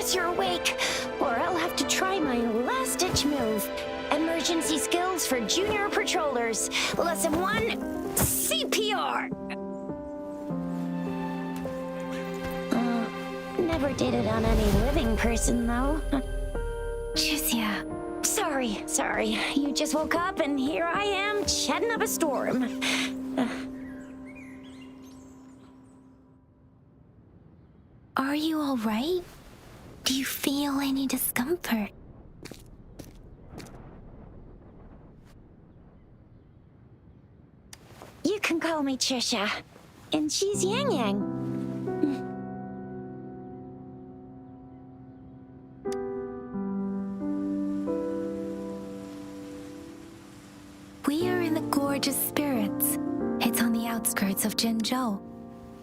course you're awake, or I'll have to try my last-ditch move. Emergency skills for junior patrollers. Lesson 1, CPR. Never did it on any living person, though. Juicia. Sorry. You just woke up, and here I am, chatting up a storm. Are you all right? Do you feel any discomfort? You can call me Trisha, and she's Yang Yang. We are in the Gorgeous Spirits. It's on the outskirts of Jinzhou.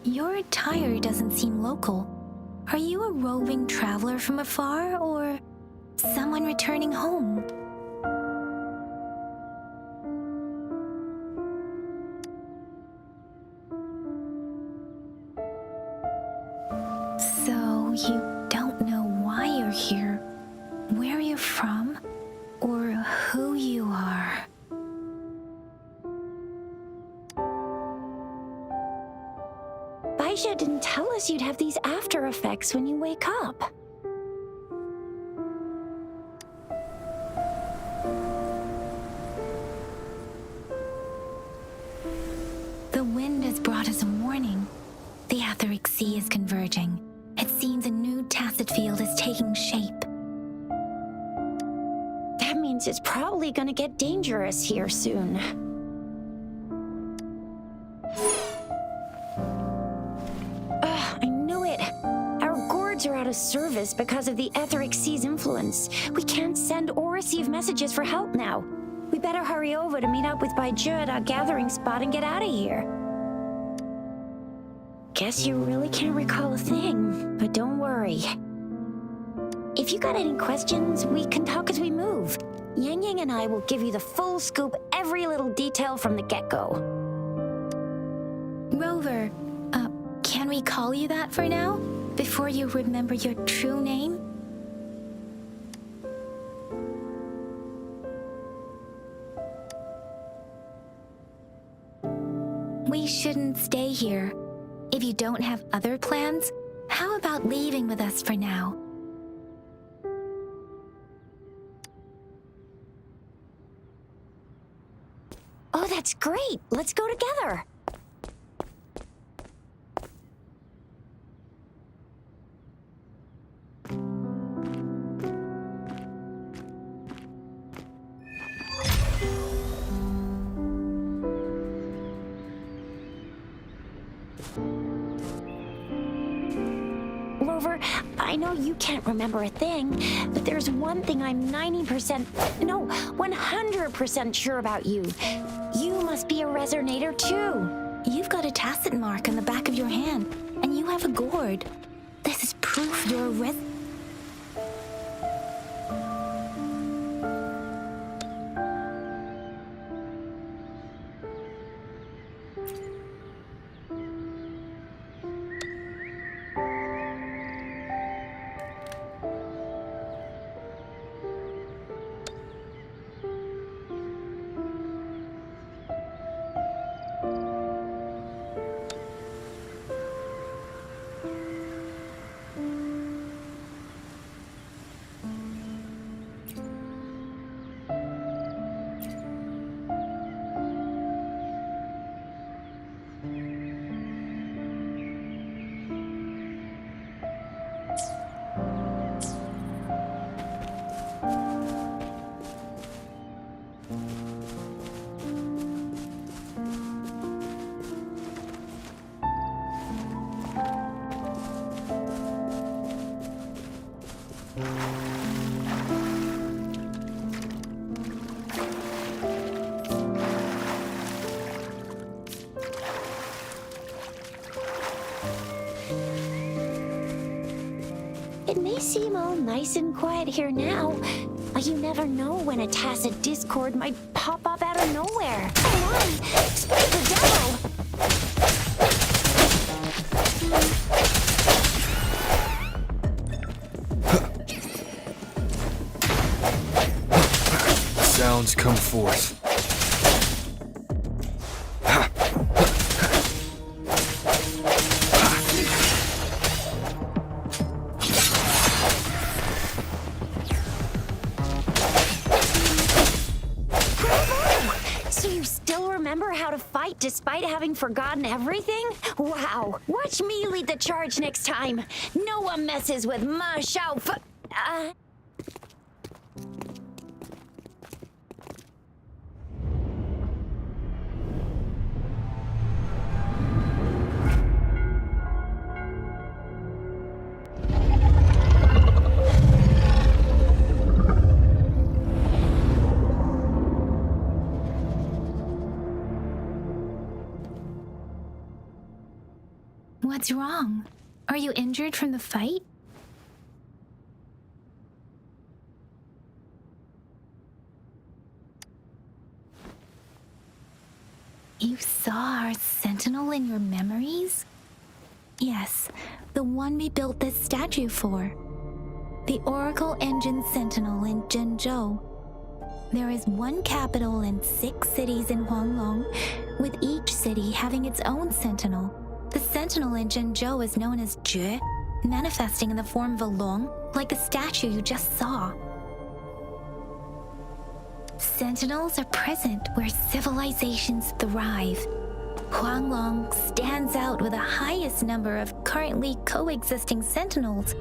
Your attire doesn't seem local. Are you a roving traveler from afar, or someone returning home? So, you don't know why you're here, where you're from, or who you are. Baisha didn't tell us you'd have these after effects when you wake up. The wind has brought us a warning. The etheric sea is converging. It seems a new tacit field is taking shape. That means it's probably gonna get dangerous here soon. I knew it. Our gourds are out of service because of the etheric sea's influence. We can't send or receive messages for help now. We better hurry over to meet up with Baizhi at our gathering spot and get out of here. Guess you really can't recall a thing, but don't worry. If you got any questions, we can talk as we move. Yang Yang and I will give you the full scoop, every little detail from the get-go. Rover, can we call you that for now? Before you remember your true name? We shouldn't stay here. If you don't have other plans, how about leaving with us for now? Oh, that's great! Let's go together! Rover, I know you can't remember a thing, but there's one thing I'm 100% sure about you. You must be a Resonator too. You've got a tacit mark on the back of your hand, and you have a gourd. This is proof you're a It may seem all nice and quiet here now, but you never know when a tacit discord might pop up out of nowhere. Come on, split the devil! hounds come forth. So you still remember how to fight despite having forgotten everything? Wow. Watch me lead the charge next time. No one messes with my What's wrong? Are you injured from the fight? You saw our sentinel in your memories? Yes, the one we built this statue for. The Oracle Engine Sentinel in Zhenzhou. There is one capital and 6 cities in Huanglong, with each city having its own sentinel. The sentinel in Zhenzhou is known as Jue, manifesting in the form of a long, like the statue you just saw. Sentinels are present where civilizations thrive. Huanglong stands out with the highest number of currently coexisting sentinels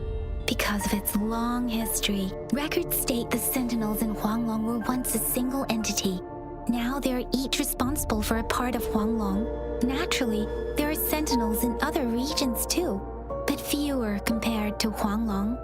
because of its long history. Records state the sentinels in Huanglong were once a single entity. Now they are each responsible for a part of Huanglong. Naturally, there are sentinels in other regions too, but fewer compared to Huanglong.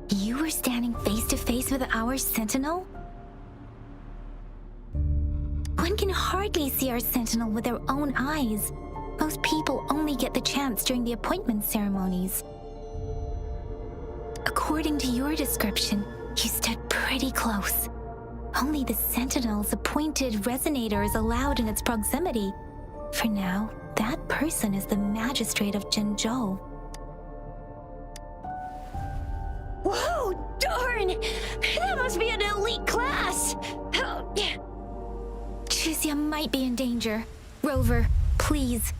You were standing face to face with our sentinel? One can hardly see our sentinel with their own eyes. Most people only get the chance during the appointment ceremonies. According to your description, you stood pretty close. Only the sentinel's appointed Resonator is allowed in its proximity. For now, that person is the magistrate of Zhenzhou. Whoa, darn! That must be an elite class! Chixia might be in danger. Rover, please.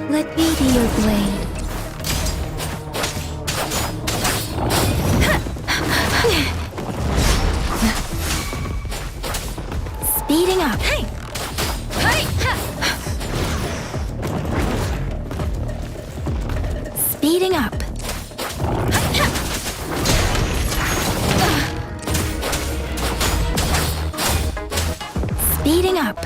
Let me be your blade. Speeding up. Hey! Speeding up. Speeding up.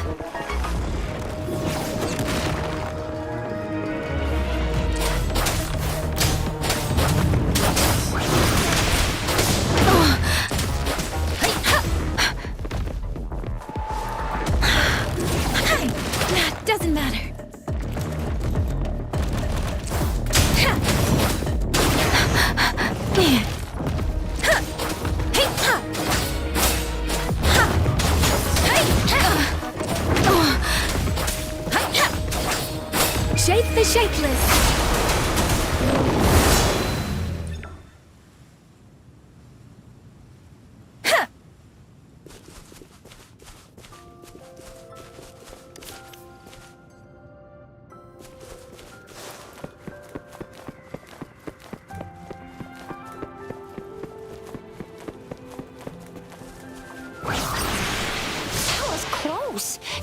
shapeless.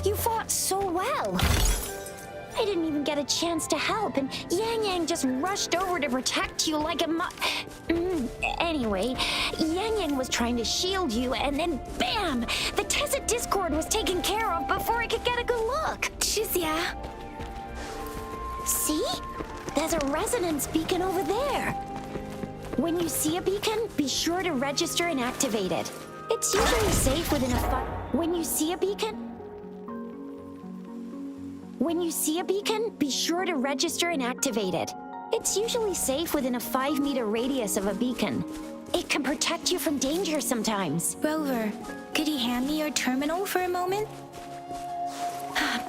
You fought so well. I didn't even get a chance to help, and Yang Yang just rushed over to protect you like a Anyway, Yang Yang was trying to shield you, and then bam! The Tacit Discord was taken care of before I could get a good look. Shizia. See? There's a resonance beacon over there. When you see a beacon, be sure to register and activate it. It's usually safe within When you see a beacon, be sure to register and activate it. It's usually safe within a 5-meter radius of a beacon. It can protect you from danger sometimes. Rover, could you hand me your terminal for a moment?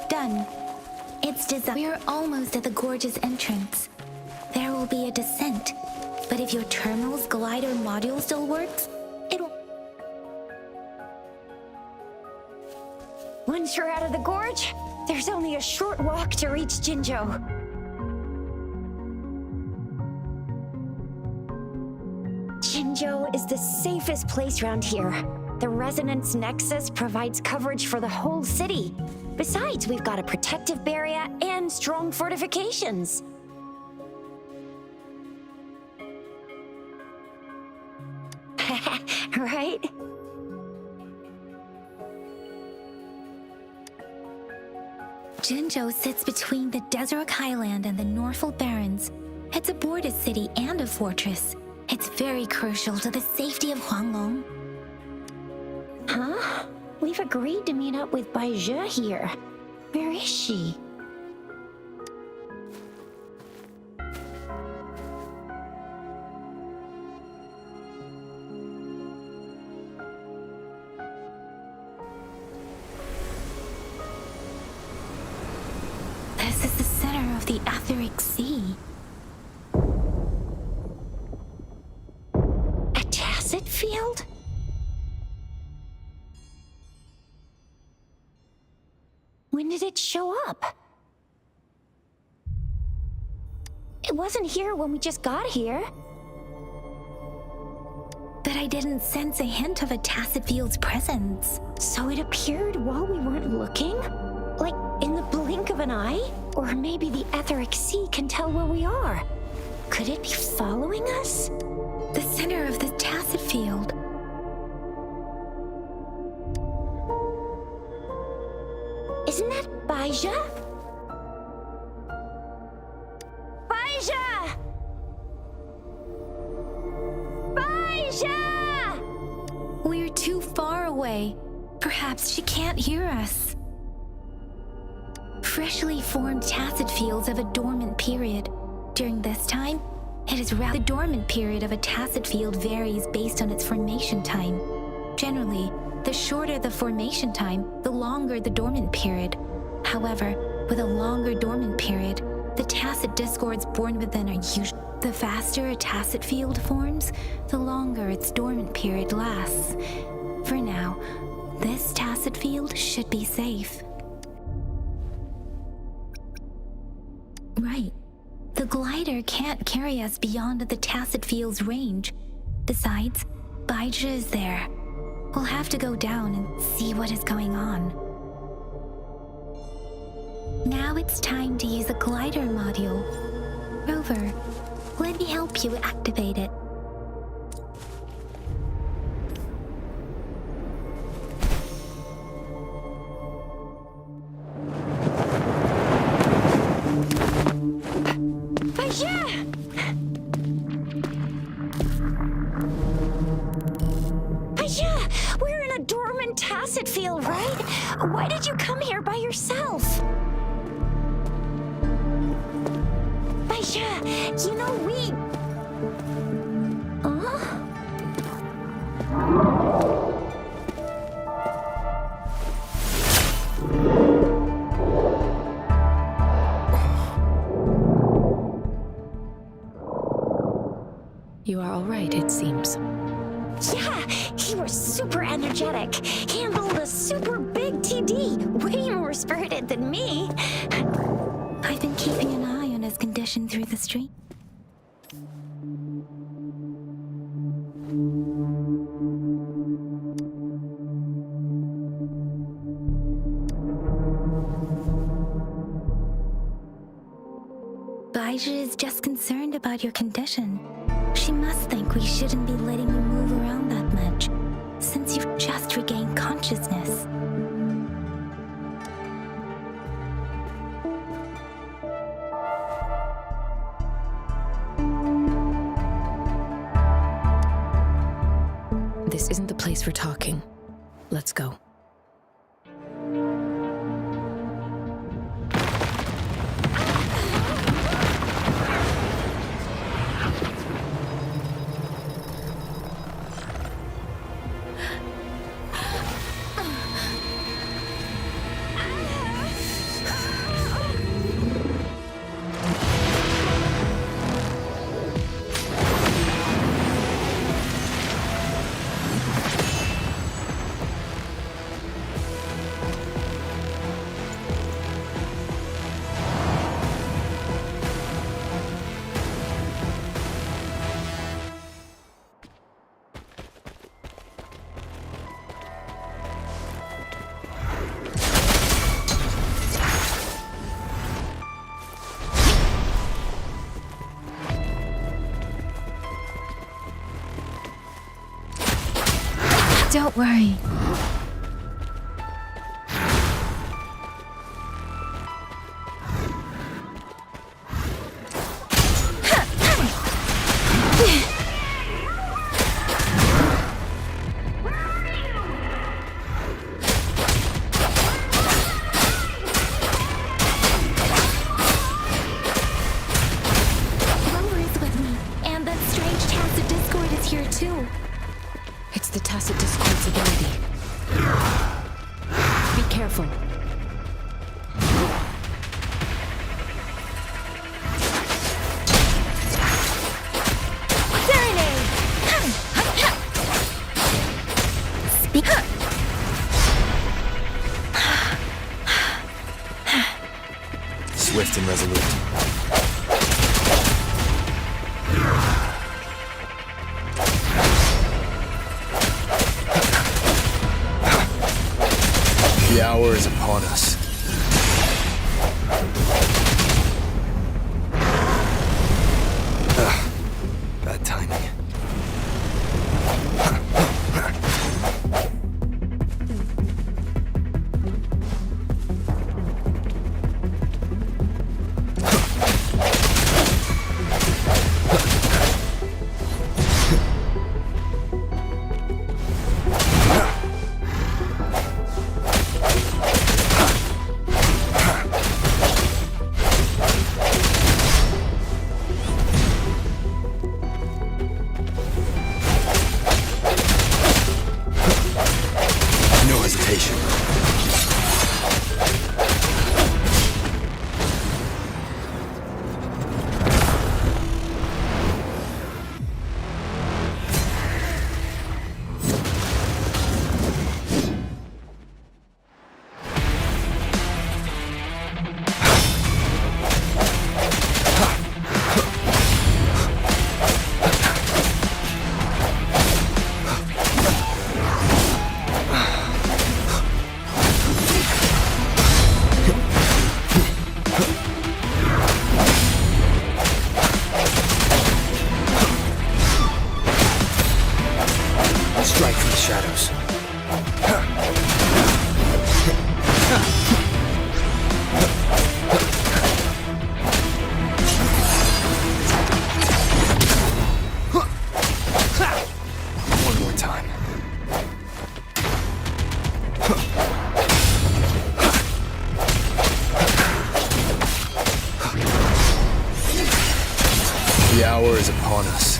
Done. It's designed. We're almost at the gorge's entrance. There will be a descent, but if your terminal's glider module still works, it'll... Once you're out of the gorge, there's only a short walk to reach Jinzhou. Jinzhou is the safest place around here. The Resonance Nexus provides coverage for the whole city. Besides, we've got a protective barrier and strong fortifications. Right? Jinzhou sits between the Desert Highland and the Norfolk Barrens. It's a border city and a fortress. It's very crucial to the safety of Huanglong. Huh? We've agreed to meet up with Bai Zhe here. Where is she? This is the center of the Etheric Sea. A tacit field? When did it show up? It wasn't here when we just got here. But I didn't sense a hint of a tacit field's presence. So it appeared while we weren't looking? Like in the blink of an eye? Or maybe the Etheric Sea can tell where we are. Could it be following us? The center of the tacit field. Isn't that Bai Zhe? Bai Zhe! Bai Zhe! We're too far away. Perhaps she can't hear us. Freshly formed tacit fields have a dormant period. During this time, it is the dormant period of a tacit field varies based on its formation time. Generally, the shorter the formation time, the longer the dormant period. However, with a longer dormant period, the tacit discords born within are usually... The faster a tacit field forms, the longer its dormant period lasts. For now, this tacit field should be safe. Right. The glider can't carry us beyond the tacit field's range. Besides, Bai Zhe is there. We'll have to go down and see what is going on. Now it's time to use the glider module. Rover, let me help you activate it. We're in a dormant tacit field, right? Why did you come here by yourself? Bai Zhe, you know we... You are all right, it seems. Yeah, he was super energetic. Handled a super big TD. Way more spirited than me. I've been keeping an eye on his condition through the stream. Baija is just concerned about your condition. She must think we shouldn't be letting you move around that much, since you've just regained consciousness. This isn't the place for talking. Let's go. Don't worry. Rover is with me, and that strange tacit discord is here too. It's the tacit discord's ability. Be careful. Speak. Swift and resolute. The hour is upon us. Bad timing. No hesitation. Strike from the shadows. One more time. The hour is upon us.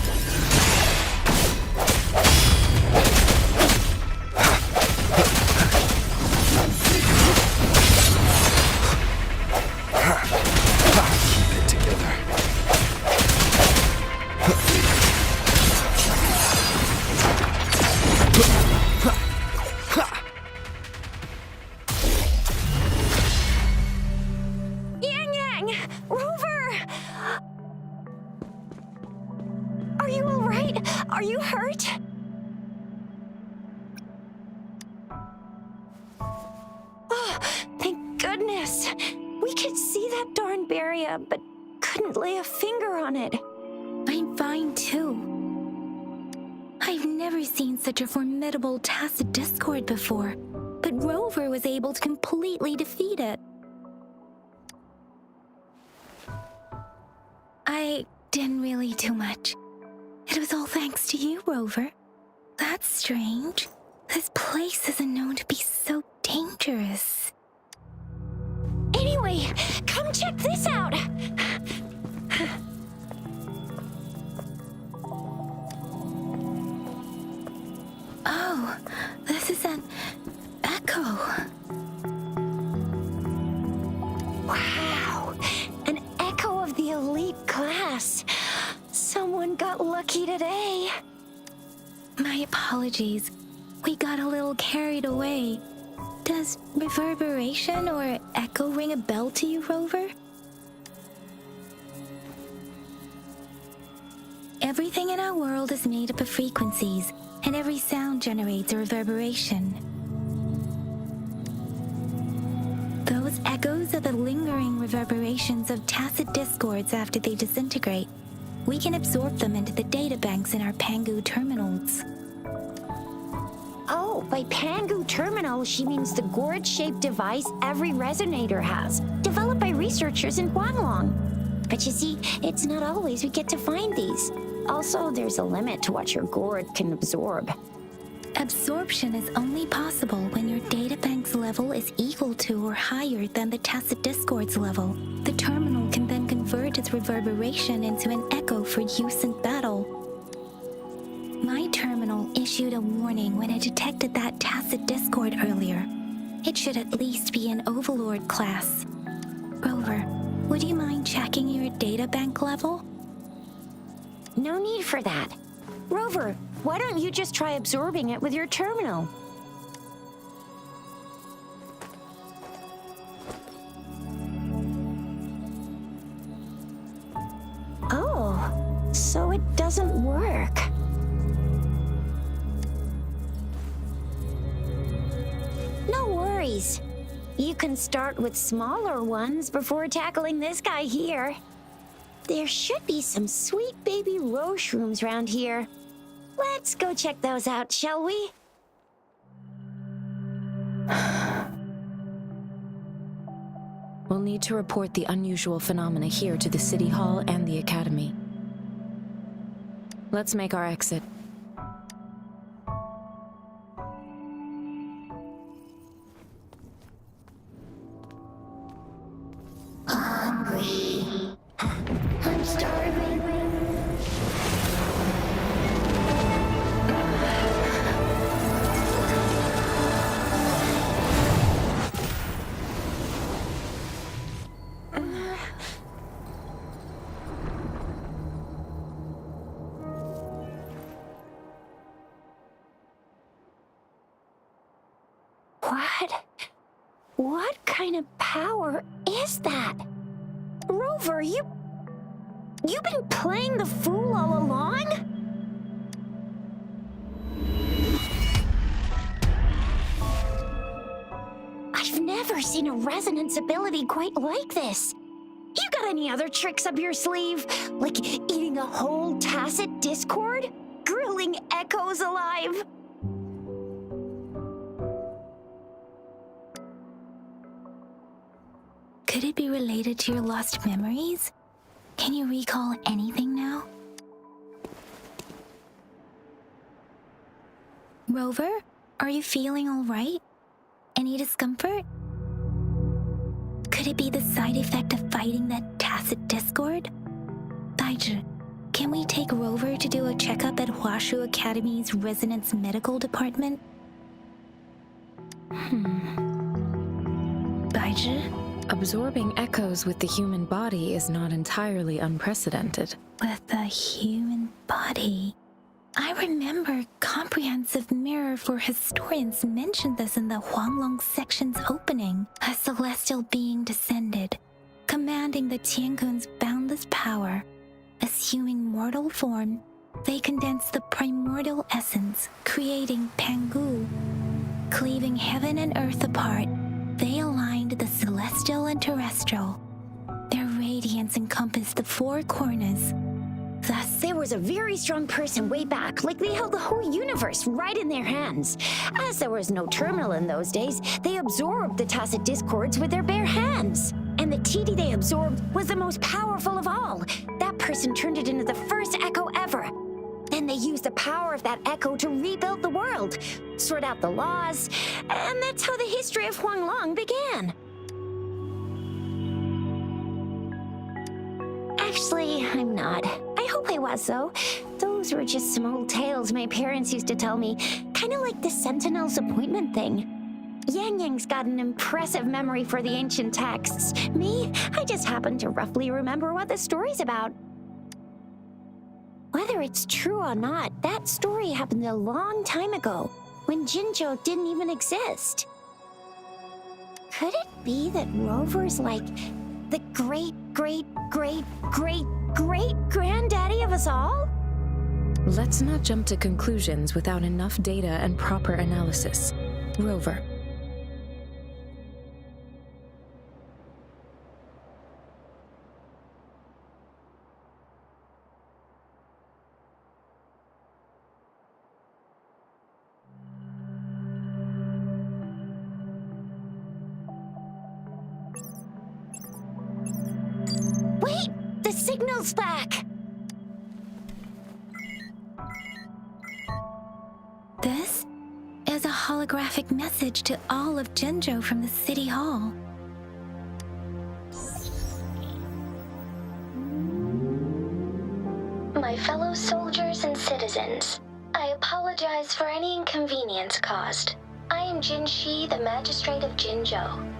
that darn barrier, but couldn't lay a finger on it. I'm fine too. I've never seen such a formidable tacit discord before, but Rover was able to completely defeat it. I didn't really do much. It was all thanks to you, Rover. That's strange. This place isn't known to be so dangerous. Anyway, come check this out. Oh, this is an echo. Wow, an echo of the elite class. Someone got lucky today. My apologies. We got a little carried away. Does reverberation or echo ring a bell to you, Rover? Everything in our world is made up of frequencies, and every sound generates a reverberation. Those echoes are the lingering reverberations of tacit discords after they disintegrate. We can absorb them into the databanks in our Pangu terminals. Oh, by Pangu Terminal, she means the gourd-shaped device every resonator has, developed by researchers in Guanlong. But you see, it's not always we get to find these. Also, there's a limit to what your gourd can absorb. Absorption is only possible when your databank's level is equal to or higher than the tacit discord's level. The terminal can then convert its reverberation into an echo for use in battle. My terminal issued a warning when it detected that tacit discord earlier. It should at least be an Overlord class. Rover, would you mind checking your databank level? No need for that. Rover, why don't you just try absorbing it with your terminal? Oh, so it doesn't work. No worries. You can start with smaller ones before tackling this guy here. There should be some sweet baby roche rooms around here. Let's go check those out, shall we? We'll need to report the unusual phenomena here to the City Hall and the Academy. Let's make our exit. Hungry. I'm starving. What kind of power is that? Rover, you've been playing the fool all along? I've never seen a resonance ability quite like this. You got any other tricks up your sleeve? Like eating a whole tacit discord? Grilling echoes alive? Could it be related to your lost memories? Can you recall anything now? Rover, are you feeling all right? Any discomfort? Could it be the side effect of fighting that tacit discord? Daiju, can we take Rover to do a checkup at Hwashu Academy's Resonance Medical Department? Daiju? Absorbing echoes with the human body is not entirely unprecedented. With the human body. I remember Comprehensive Mirror for Historians mentioned this in the Huanglong section's opening. A celestial being descended, commanding the Tiankun's boundless power. Assuming mortal form, they condensed the primordial essence, creating Pangu. Cleaving heaven and earth apart, they aligned the celestial and terrestrial. radiance encompassed the four corners. Thus, There was a very strong person way back, like they held the whole universe right in their hands. As there was no terminal in those days, they absorbed the tacit discords with their bare hands. And the TD they absorbed was the most powerful of all. That person turned it into the first echo ever. Then they used the power of that echo to rebuild the world, sort out the laws, and that's how the history of Huanglong began. Actually, I'm not. I hope I was, though. Those were just some old tales my parents used to tell me, kind of like the Sentinel's appointment thing. Yang Yang's got an impressive memory for the ancient texts. Me, I just happen to roughly remember what the story's about. Whether it's true or not, that story happened a long time ago, when Jinzhou didn't even exist. Could it be that Rover's like the great-great-great-great-great-granddaddy of us all? Let's not jump to conclusions without enough data and proper analysis. Rover. Wait! The signal's back! this is a holographic message to all of Jinzhou from the City Hall. My fellow soldiers and citizens, I apologize for any inconvenience caused. I am Jin Shi, the Magistrate of Jinzhou.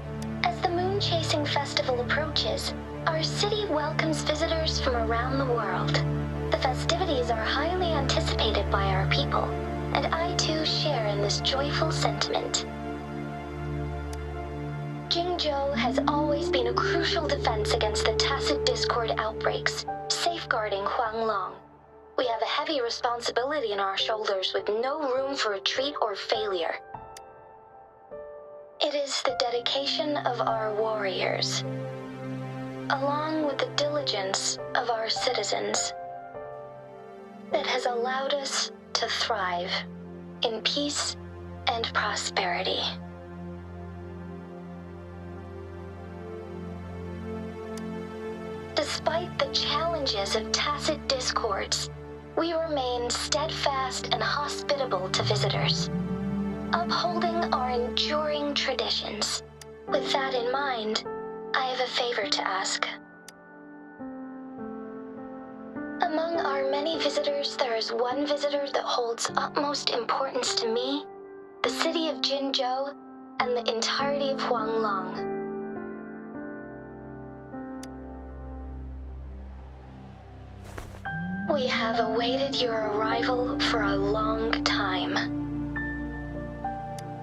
As the Moon-Chasing Festival approaches, our city welcomes visitors from around the world. The festivities are highly anticipated by our people, and I too share in this joyful sentiment. Jinzhou has always been a crucial defense against the tacit discord outbreaks, safeguarding Huanglong. We have a heavy responsibility on our shoulders with no room for retreat or failure. It is the dedication of our warriors, along with the diligence of our citizens, that has allowed us to thrive in peace and prosperity. Despite the challenges of tacit discords, we remain steadfast and hospitable to visitors, upholding our enduring traditions. With that in mind, I have a favor to ask. Among our many visitors, there is one visitor that holds utmost importance to me, the city of Jinzhou, and the entirety of Huanglong. We have awaited your arrival for a long time.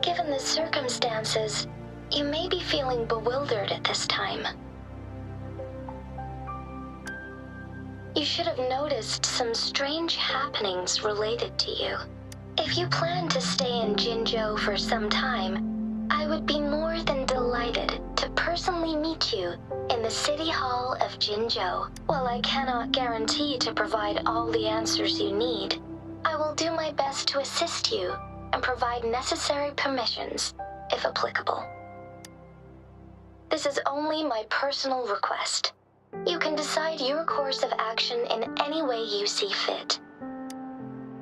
Given the circumstances, you may be feeling bewildered at this time. You should have noticed some strange happenings related to you. If you plan to stay in Jinzhou for some time, I would be more than delighted to personally meet you in the City Hall of Jinzhou. While I cannot guarantee to provide all the answers you need, I will do my best to assist you and provide necessary permissions, if applicable. This is only my personal request. You can decide your course of action in any way you see fit.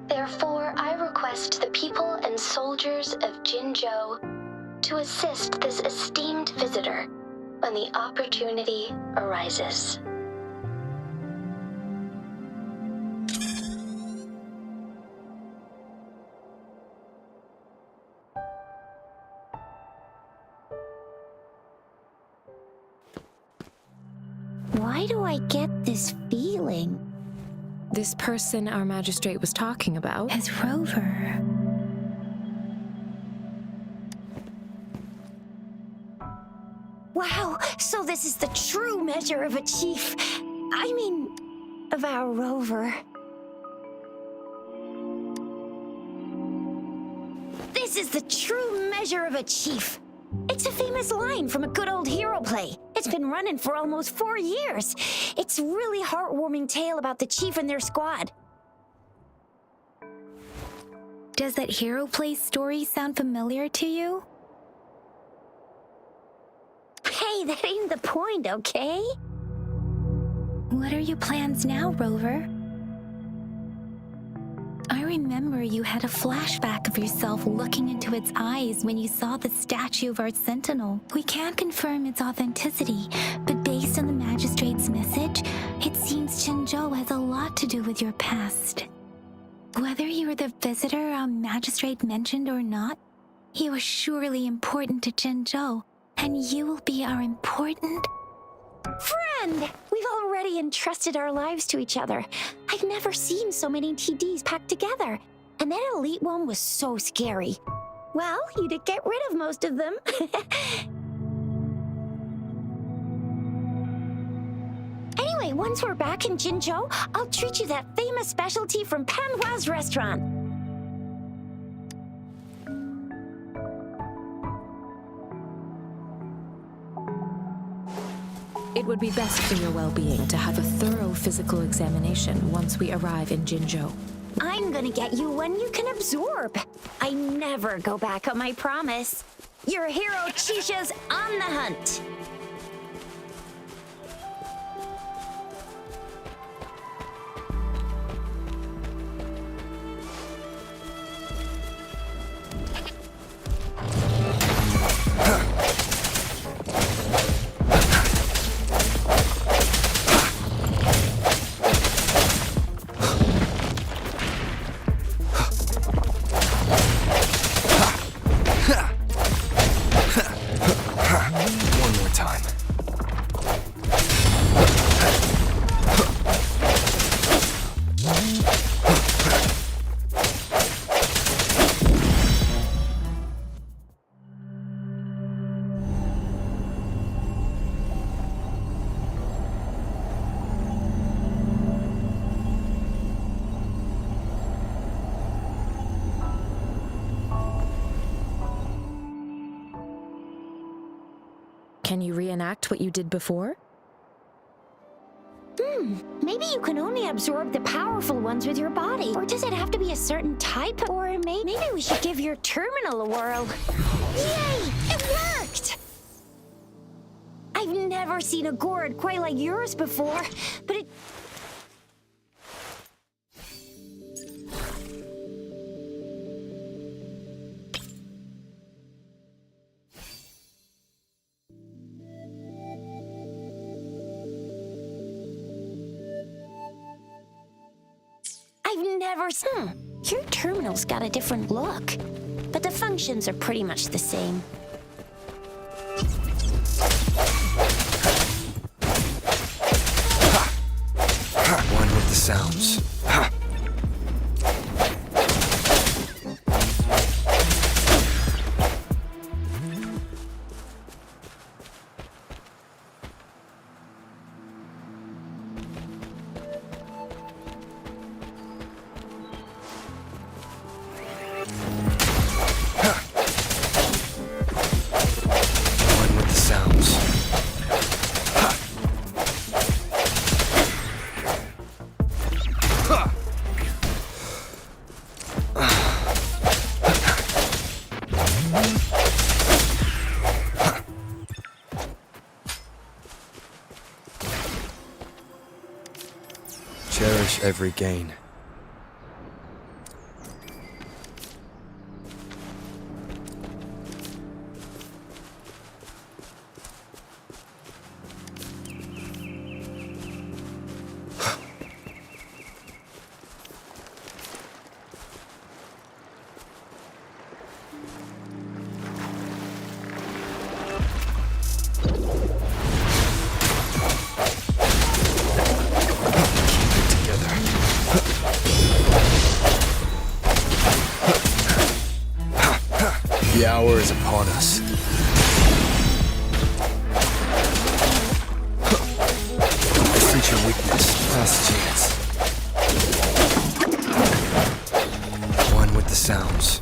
Therefore, I request the people and soldiers of Jinzhou to assist this esteemed visitor when the opportunity arises. Why do I get this feeling? This person our magistrate was talking about. As Rover. Wow, so this is the true measure of a chief. I mean, of our Rover. This is the true measure of a chief. It's a famous line from a good old hero play. It's been running for almost 4 years. It's a really heartwarming tale about the chief and their squad. Does that hero play story sound familiar to you? Hey, that ain't the point, okay? What are your plans now, Rover? I remember you had a flashback of yourself looking into its eyes when you saw the statue of our sentinel. We can't confirm its authenticity, but based on the magistrate's message, it seems Jinzhou has a lot to do with your past. Whether you were the visitor our magistrate mentioned or not, you are surely important to Jinzhou, and you will be our important... Friend! We've already entrusted our lives to each other. I've never seen so many TDs packed together. And that elite one was so scary. Well, you did get rid of most of them. Anyway, once we're back in Jinzhou, I'll treat you that famous specialty from Panhua's restaurant. It would be best for your well-being to have a thorough physical examination once we arrive in Jinzhou. I'm gonna get you one you can absorb. I never go back on my promise. Your hero Chisha's on the hunt. Can you reenact what you did before? Maybe you can only absorb the powerful ones with your body. Or does it have to be a certain type? Or maybe we should give your terminal a whirl. Yay! It worked! I've never seen a gourd quite like yours before, but it... I've never seen... Your terminal's got a different look, but the functions are pretty much the same. One with the sounds. Ha! One with the sounds. Cherish every gain. The hour is upon us. I sense your weakness. Last chance. One with the sounds.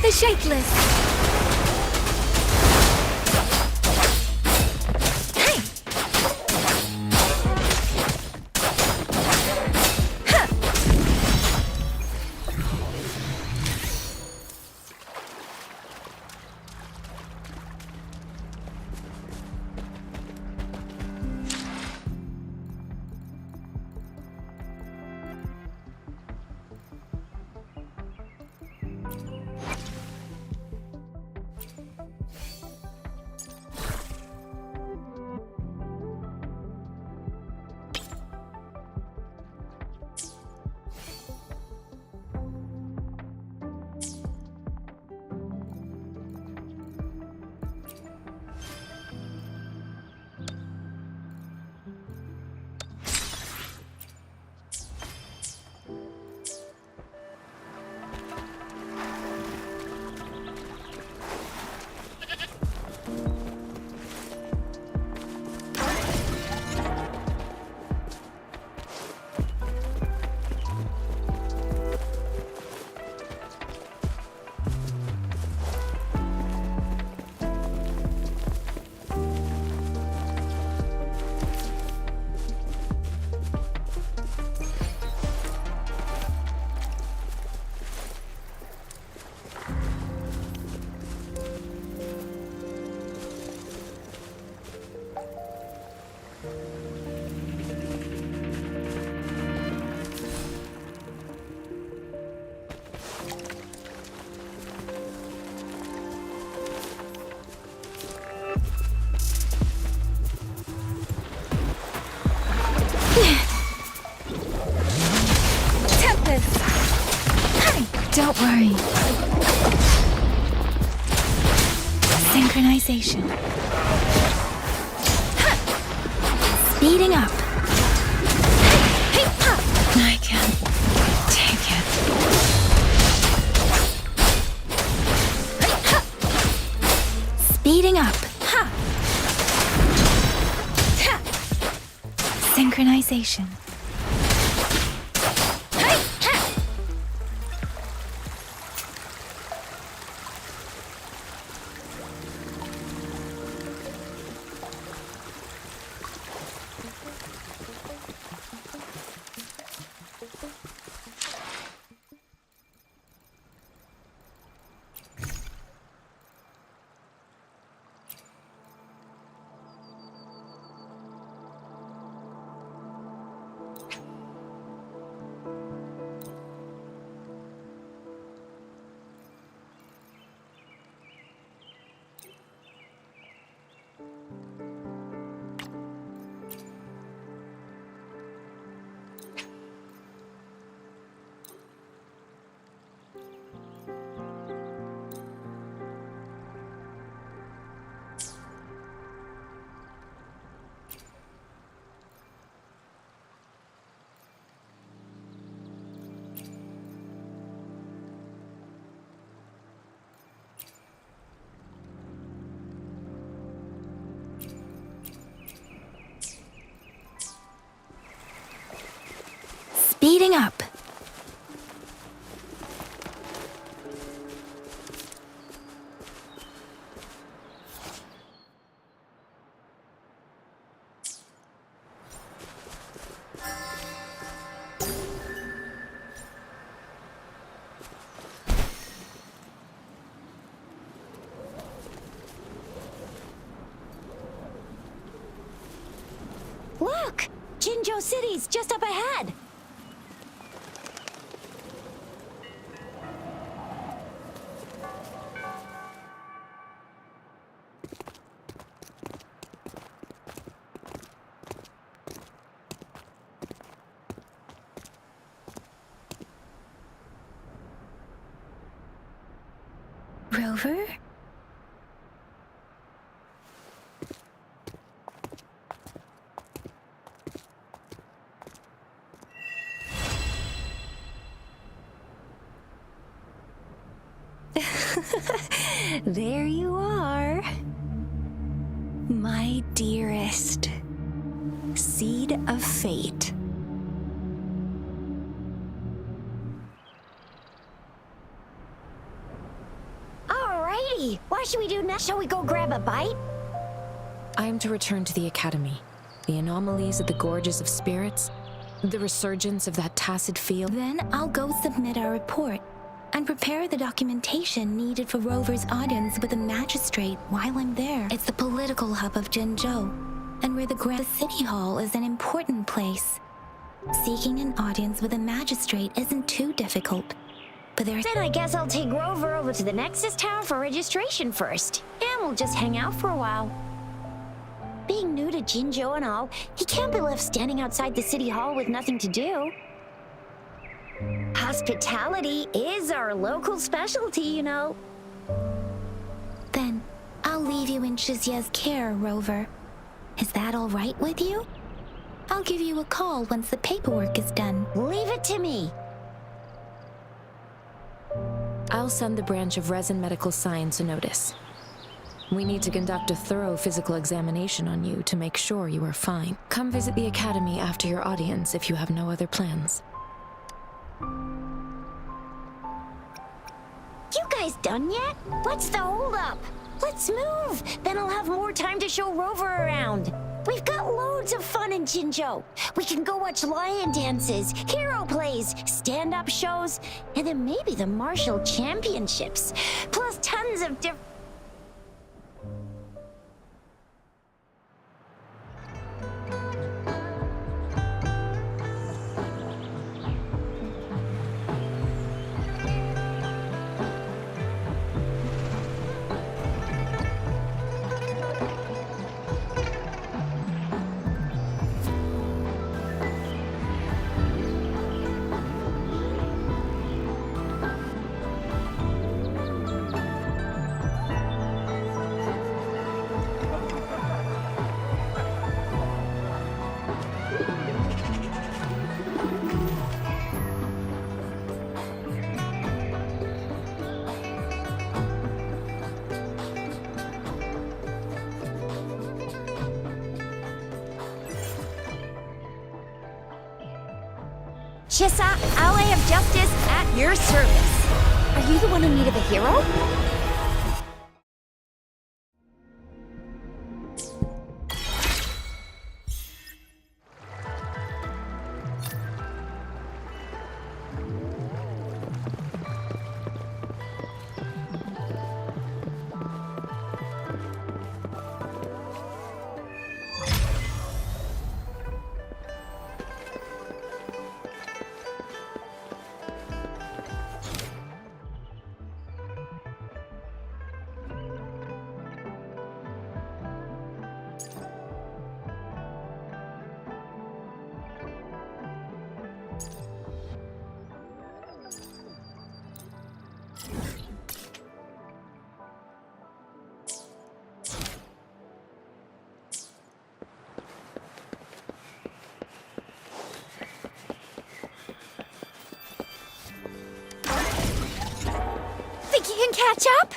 The shapeless. Hey. Ha. Tempest. Hey, don't worry. Synchronization. Ha. Speeding up. Hey, hey, ha. I can't take it. Hey, ha. Speeding up. Ha. Ha. Synchronization. Hey, ha. Speeding up. Look! Jinzhou City's just up ahead! Rover? There you are. My dearest. Seed of fate. Hey, what should we do next? Shall we go grab a bite? I am to return to the Academy. The anomalies of the Gorges of Spirits, the resurgence of that tacit field. Then I'll go submit our report and prepare the documentation needed for Rover's audience with the magistrate while I'm there. It's the political hub of Jinzhou, and where the Grand City Hall is an important place. Seeking an audience with a magistrate isn't too difficult, but there's... Then I guess I'll take Rover over to the Nexus Tower for registration first, and we'll just hang out for a while. Being new to Jinzhou and all, he can't be left standing outside the City Hall with nothing to do. Hospitality is our local specialty, you know. Then I'll leave you in Shizia's care, Rover. Is that all right with you? I'll give you a call once the paperwork is done. Leave it to me. I'll send the branch of Resin Medical Science a notice. We need to conduct a thorough physical examination on you to make sure you are fine. Come visit the Academy after your audience if you have no other plans. You guys done yet? What's the holdup? Let's move. Then I'll have more time to show Rover around. We've got loads of fun in Jinzhou. We can go watch lion dances, hero plays, stand-up shows, and then maybe the martial championships. Plus tons of different... Chissa, ally of justice at your service. Are you the one in need of a hero? Think you can catch up?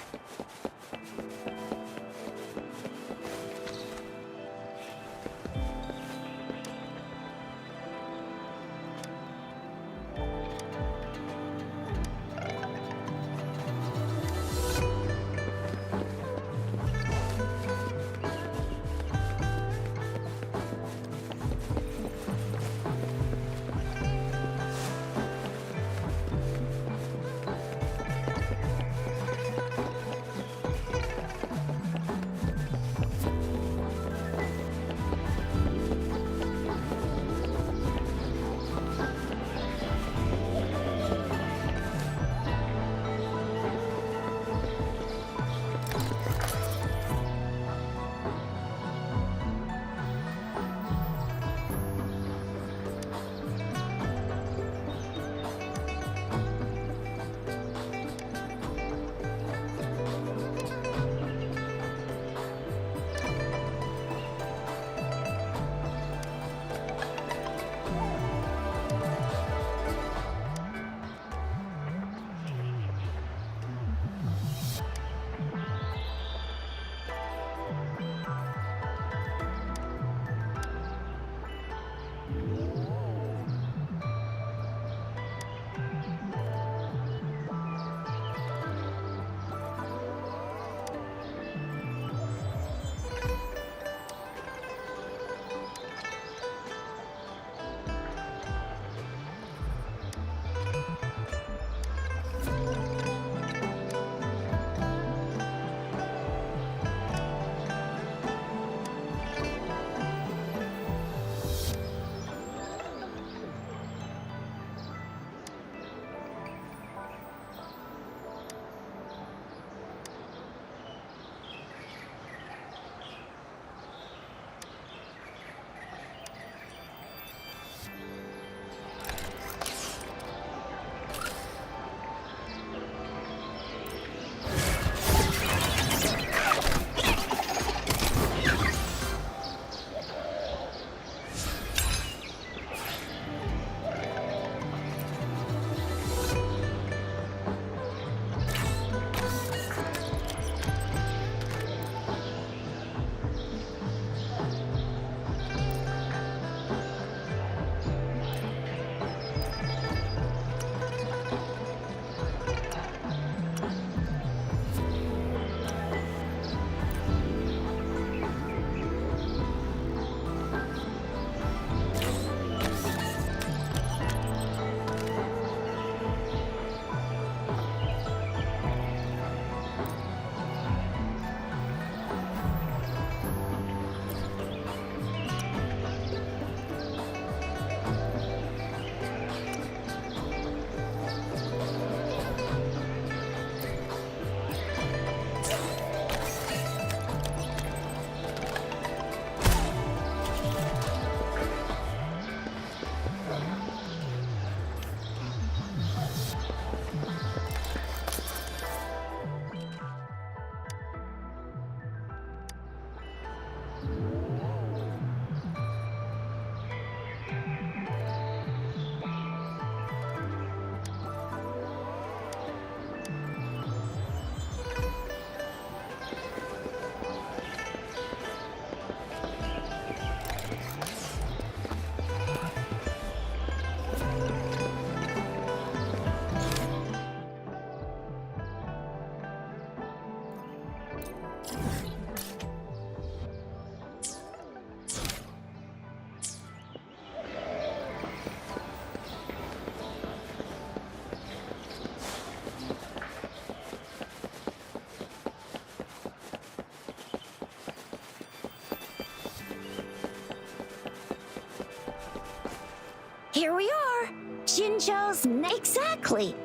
Here we are. Jinzhou's exactly.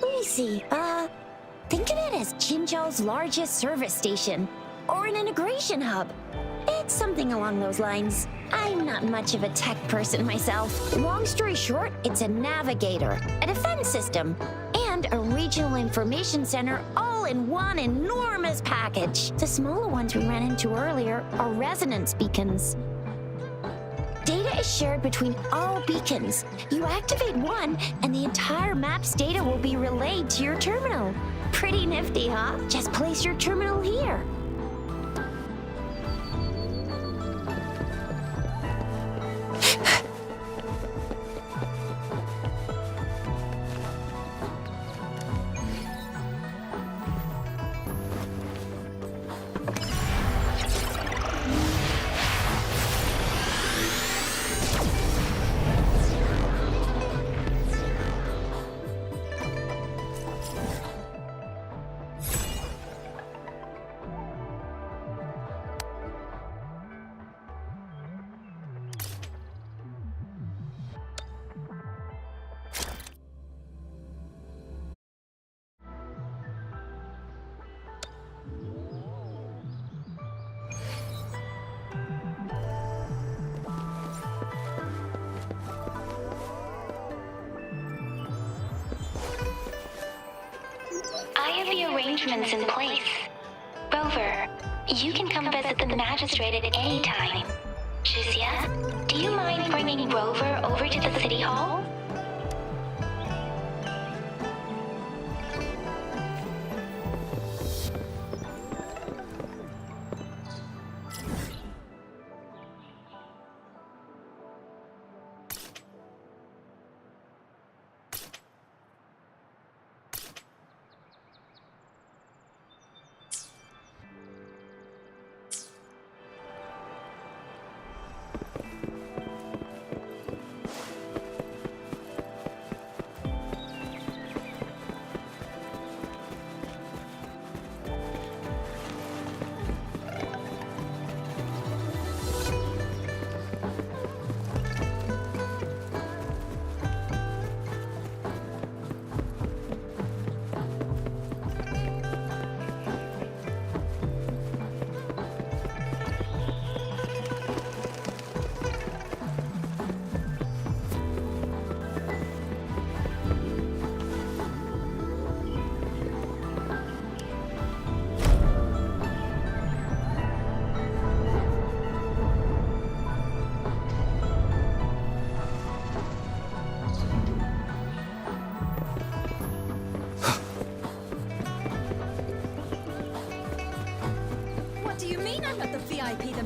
Let me see. Think of it as Jinzhou's largest service station, or an integration hub. It's something along those lines. I'm not much of a tech person myself. Long story short, it's a navigator, a defense system, and a regional information center all in one enormous package. The smaller ones we ran into earlier are resonance beacons. Data is shared between all beacons. You activate one, and the entire map's data will be relayed to your terminal. Pretty nifty, huh? Just place your terminal here. I have the arrangements in place. Rover, you can come visit the magistrate at any time. Shizia, do you mind bringing Rover over to the city hall?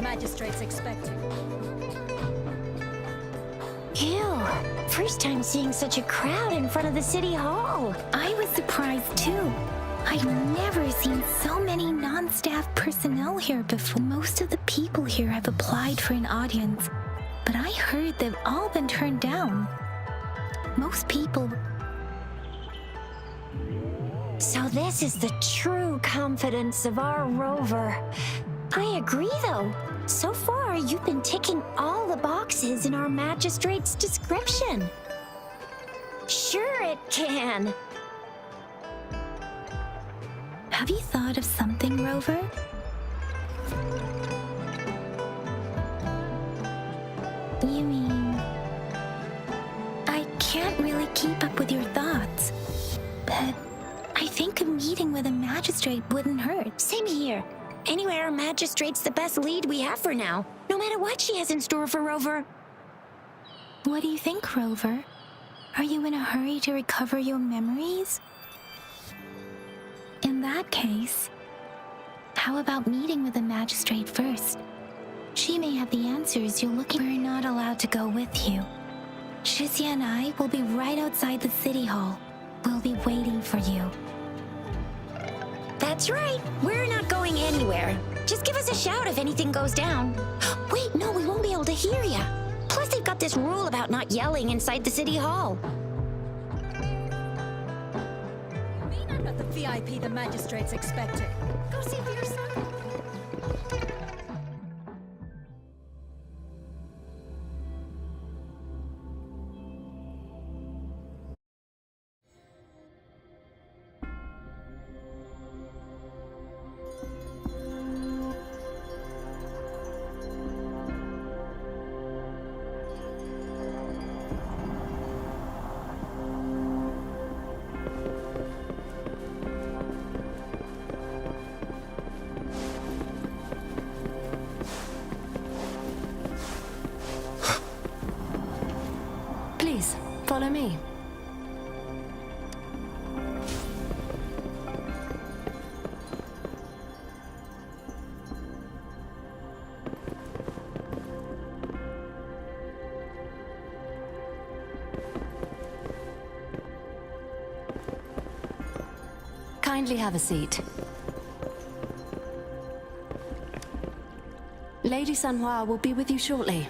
Magistrate's expecting. Ew, first time seeing such a crowd in front of the city hall. I was surprised too. I've never seen so many non-staff personnel here before. Most of the people here have applied for an audience, but I heard they've all been turned down. Most people... So this is the true confidence of our Rover. I agree, though. So far, you've been ticking all the boxes in our magistrate's description. Sure it can. Have you thought of something, Rover? You mean... I can't really keep up with your thoughts, but I think a meeting with a magistrate wouldn't hurt. Same here. Anyway, our magistrate's the best lead we have for now, no matter what she has in store for Rover. What do you think, Rover? Are you in a hurry to recover your memories? In that case, how about meeting with the magistrate first? She may have the answers you're looking for. We're not allowed to go with you. Shizia and I will be right outside the city hall. We'll be waiting for you. That's right. We're not going anywhere. Just give us a shout if anything goes down. Wait, no, we won't be able to hear ya. Plus, they've got this rule about not yelling inside the city hall. I'm not the VIP the magistrate's expecting. Go see for yourself. Please, follow me. Kindly have a seat. Lady Sanhua will be with you shortly.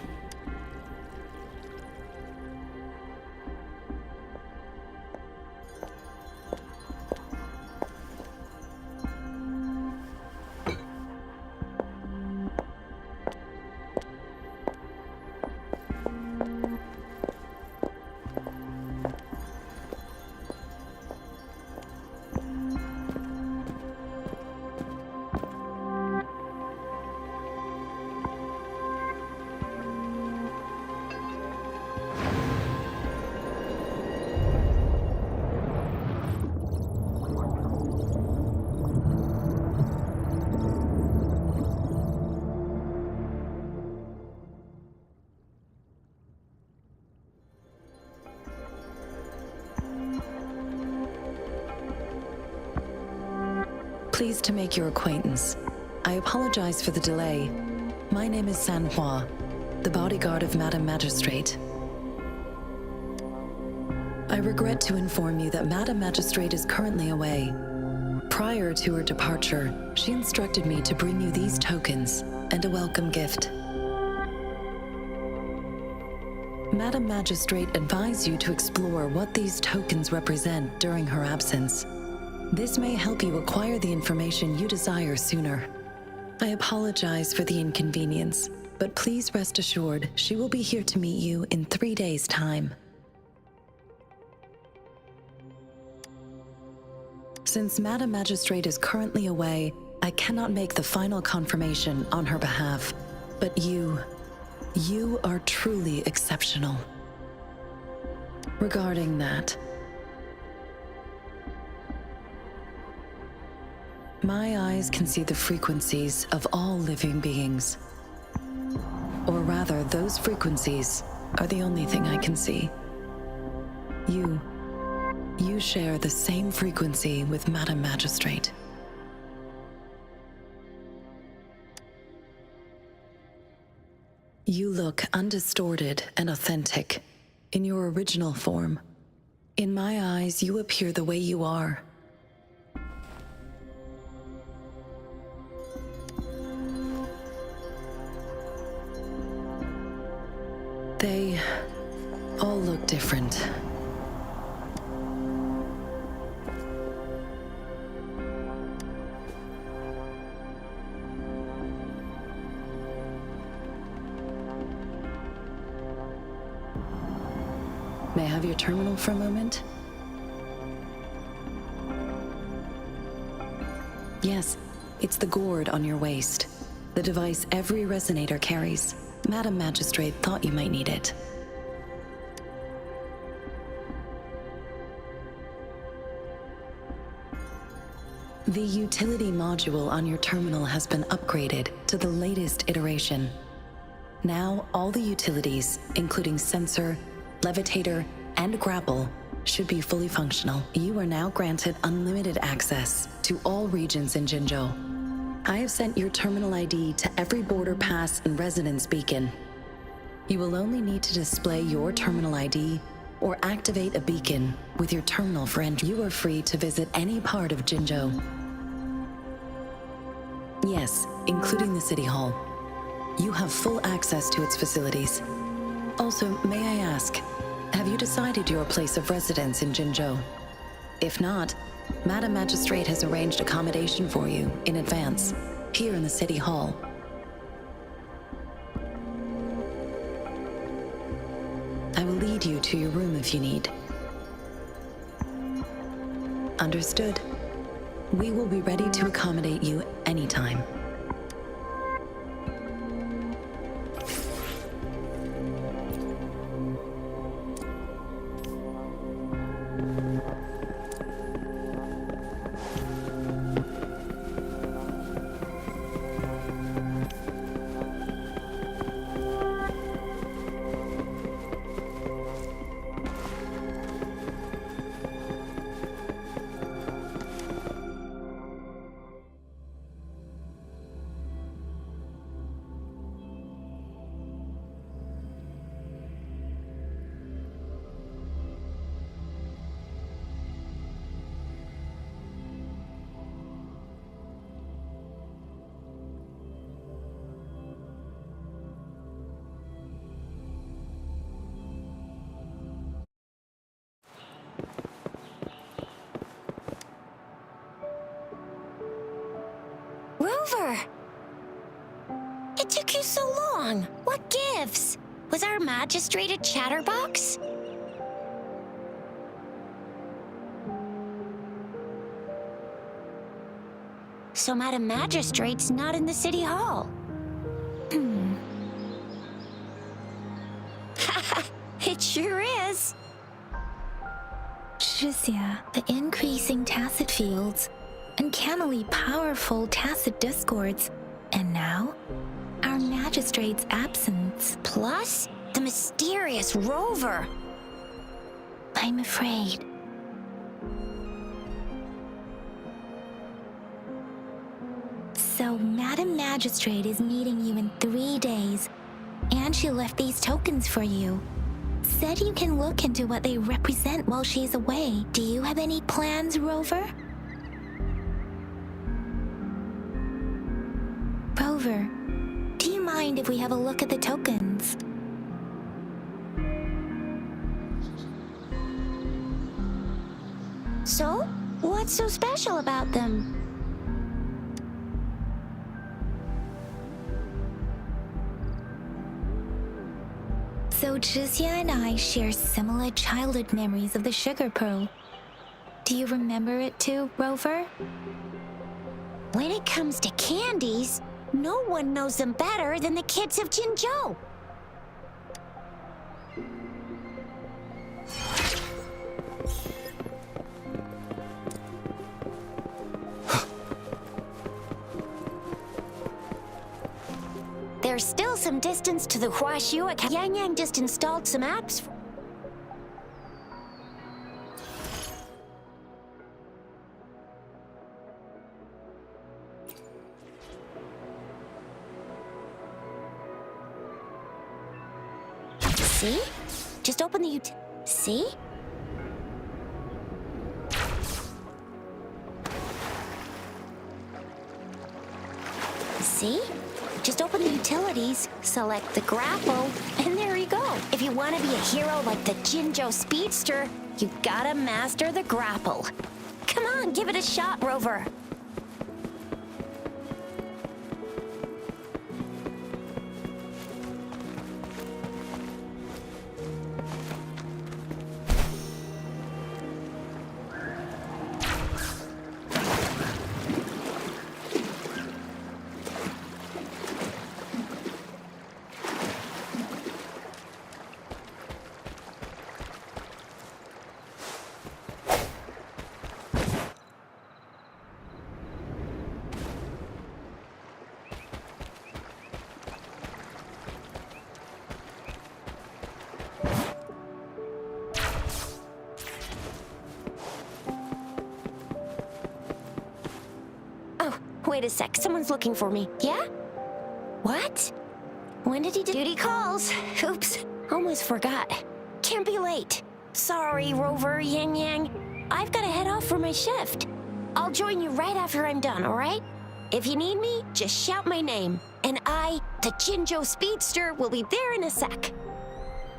Pleased to make your acquaintance. I apologize for the delay. My name is Sanhua, the bodyguard of Madame Magistrate. I regret to inform you that Madame Magistrate is currently away. Prior to her departure, she instructed me to bring you these tokens and a welcome gift. Madame Magistrate advised you to explore what these tokens represent during her absence. This may help you acquire the information you desire sooner. I apologize for the inconvenience, but please rest assured she will be here to meet you in 3 days' time. Since Madame Magistrate is currently away, I cannot make the final confirmation on her behalf, but you are truly exceptional. Regarding that, my eyes can see the frequencies of all living beings. Or rather, those frequencies are the only thing I can see. You share the same frequency with Madame Magistrate. You look undistorted and authentic in your original form. In my eyes, you appear the way you are. They all look different. May I have your terminal for a moment? Yes, it's the gourd on your waist, the device every resonator carries. Madame Magistrate thought you might need it. The utility module on your terminal has been upgraded to the latest iteration. Now, all the utilities, including sensor, levitator, and grapple, should be fully functional. You are now granted unlimited access to all regions in Jinzhou. I have sent your terminal ID to every border pass and resonance beacon. You will only need to display your terminal ID or activate a beacon with your terminal for entry. You are free to visit any part of Jinzhou. Yes, including the City Hall. You have full access to its facilities. Also, may I ask, have you decided your place of residence in Jinzhou? If not, Madame Magistrate has arranged accommodation for you in advance, here in the City Hall. I will lead you to your room if you need. Understood. We will be ready to accommodate you anytime. Rover! It took you so long. What gives? Was our magistrate a chatterbox? So Madam Magistrate's not in the city hall. It sure is. Tricia, the increasing tacit fields, uncannily powerful tacit discords, and now, our magistrate's absence. Plus, the mysterious Rover. I'm afraid. So, Madam Magistrate is meeting you in 3 days, and she left these tokens for you. Said you can look into what they represent while she's away. Do you have any plans, Rover? Rover, do you mind if we have a look at the tokens? So, what's so special about them? So Tricia and I share similar childhood memories of the sugar pearl. Do you remember it too, Rover? When it comes to candies, no one knows them better than the kids of Jinzhou. There's still some distance to the Huaxiu Academy. Yang Yang just installed some apps. See? Just open the See? See? Just open the utilities, select the grapple, and there you go. If you want to be a hero like the Jinzhou Speedster, you gotta master the grapple. Come on, give it a shot, Rover. Wait a sec, someone's looking for me. Yeah? What? When did he do? Duty calls. Oops, almost forgot. Can't be late. Sorry, Rover, Yang Yang. I've got to head off for my shift. I'll join you right after I'm done, all right? If you need me, just shout my name. And I, the Jinzhou Speedster, will be there in a sec.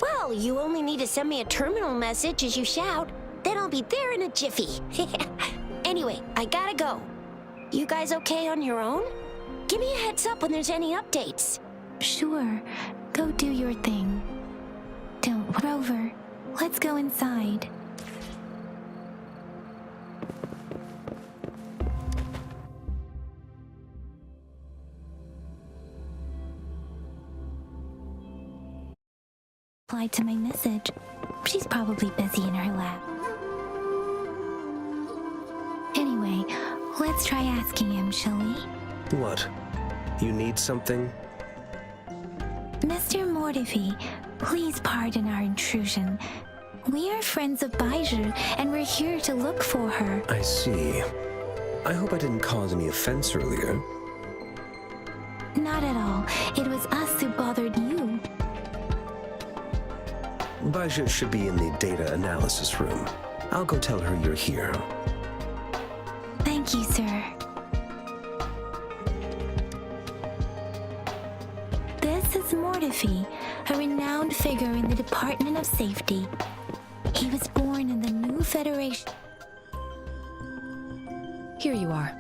Well, you only need to send me a terminal message as you shout. Then I'll be there in a jiffy. Anyway, I gotta go. You guys okay on your own? Give me a heads up when there's any updates. Sure. Go do your thing. Don't, Rover. Let's go inside. Replied to my message. She's probably busy in her lab. Anyway, let's try asking him, shall we? What? You need something? Mr. Mortifi, please pardon our intrusion. We are friends of Baizhi, and we're here to look for her. I see. I hope I didn't cause any offense earlier. Not at all. It was us who bothered you. Baizhi should be in the data analysis room. I'll go tell her you're here. Thank you, sir. This is Mortifi, a renowned figure in the Department of Safety. He was born in the new Federation. Here you are.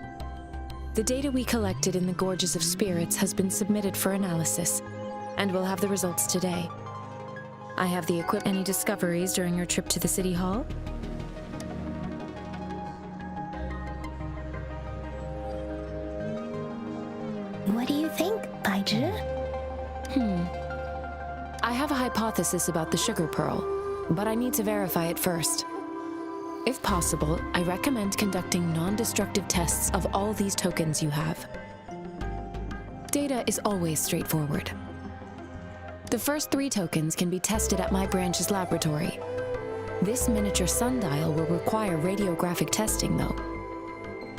The data we collected in the Gorges of Spirits has been submitted for analysis, and we'll have the results today. I have the Any discoveries during your trip to the City Hall? What do you think, Baizhi? I have a hypothesis about the sugar pearl, but I need to verify it first. If possible, I recommend conducting non-destructive tests of all these tokens you have. Data is always straightforward. The first 3 tokens can be tested at my branch's laboratory. This miniature sundial will require radiographic testing, though.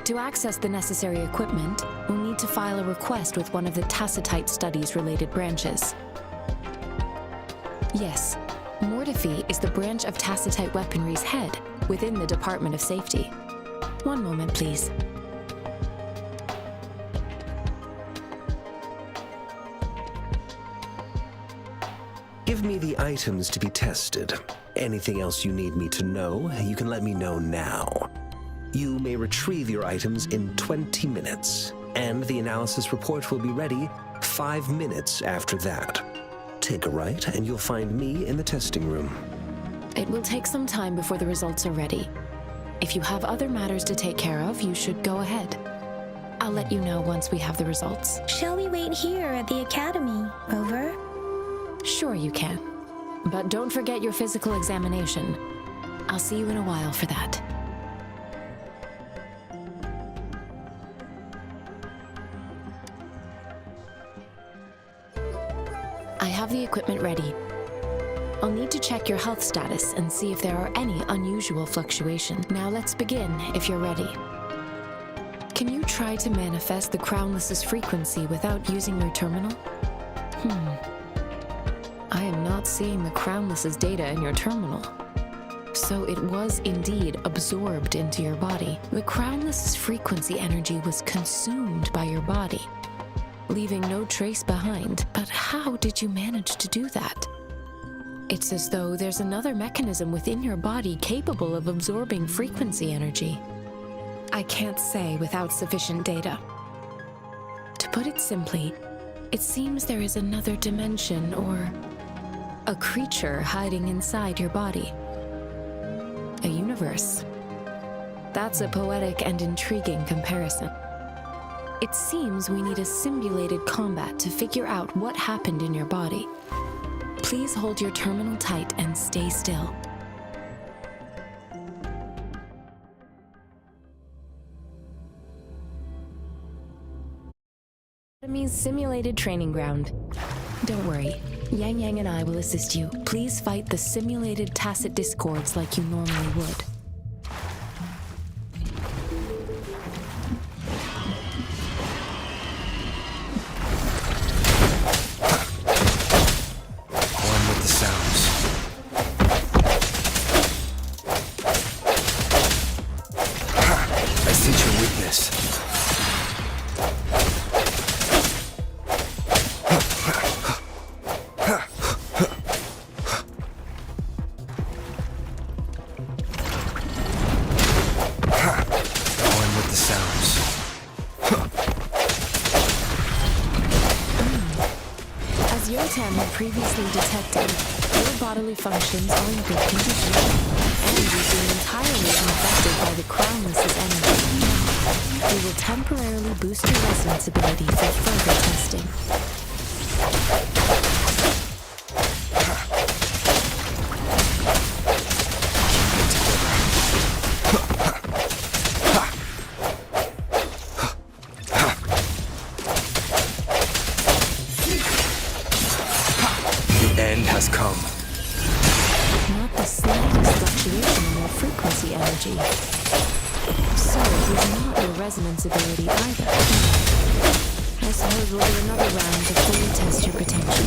To access the necessary equipment, we'll need to file a request with one of the Tacitite Studies-related branches. Yes, Mortefi is the branch of Tacitite Weaponry's head within the Department of Safety. One moment, please. Give me the items to be tested. Anything else you need me to know, you can let me know now. You may retrieve your items in 20 minutes, and the analysis report will be ready 5 minutes after that. Take a right, and you'll find me in the testing room. It will take some time before the results are ready. If you have other matters to take care of, you should go ahead. I'll let you know once we have the results. Shall we wait here at the Academy, Rover? Sure you can. But don't forget your physical examination. I'll see you in a while for that. I have the equipment ready. I'll need to check your health status and see if there are any unusual fluctuations. Now let's begin, if you're ready. Can you try to manifest the Crownless's frequency without using your terminal? I am not seeing the Crownless's data in your terminal. So it was indeed absorbed into your body. The Crownless's frequency energy was consumed by your body, leaving no trace behind. But how did you manage to do that? It's as though there's another mechanism within your body capable of absorbing frequency energy. I can't say without sufficient data. To put it simply, it seems there is another dimension or a creature hiding inside your body. A universe. That's a poetic and intriguing comparison. It seems we need a simulated combat to figure out what happened in your body. Please hold your terminal tight and stay still. Academy's simulated training ground. Don't worry, Yang Yang and I will assist you. Please fight the simulated tacit discords like you normally would. Previously detected, your bodily functions are in good condition, and you seem entirely unaffected by the Crownless's energy. We will temporarily boost your resonance ability for further testing. Has come. Not the slightest fluctuation in your frequency energy. So it is not your resonance ability either. I suppose we'll do another round to fully test your potential.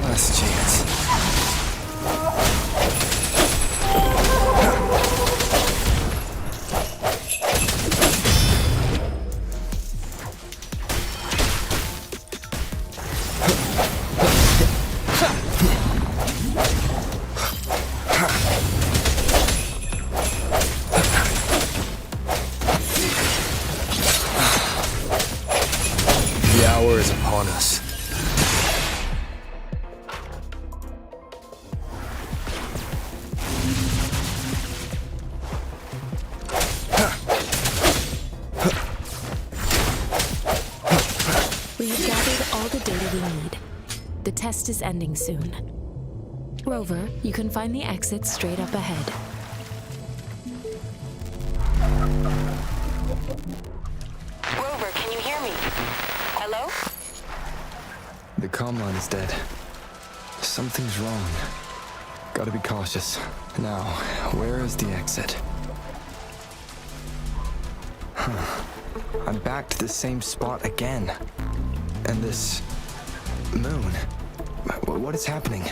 Last chance. The hour is upon us. We have gathered all the data we need. The test is ending soon. Rover, you can find the exit straight up ahead. Rover, can you hear me? Hello? The comm line is dead. Something's wrong. Gotta be cautious. Now, where is the exit? I'm back to the same spot again. And this moon. What is happening?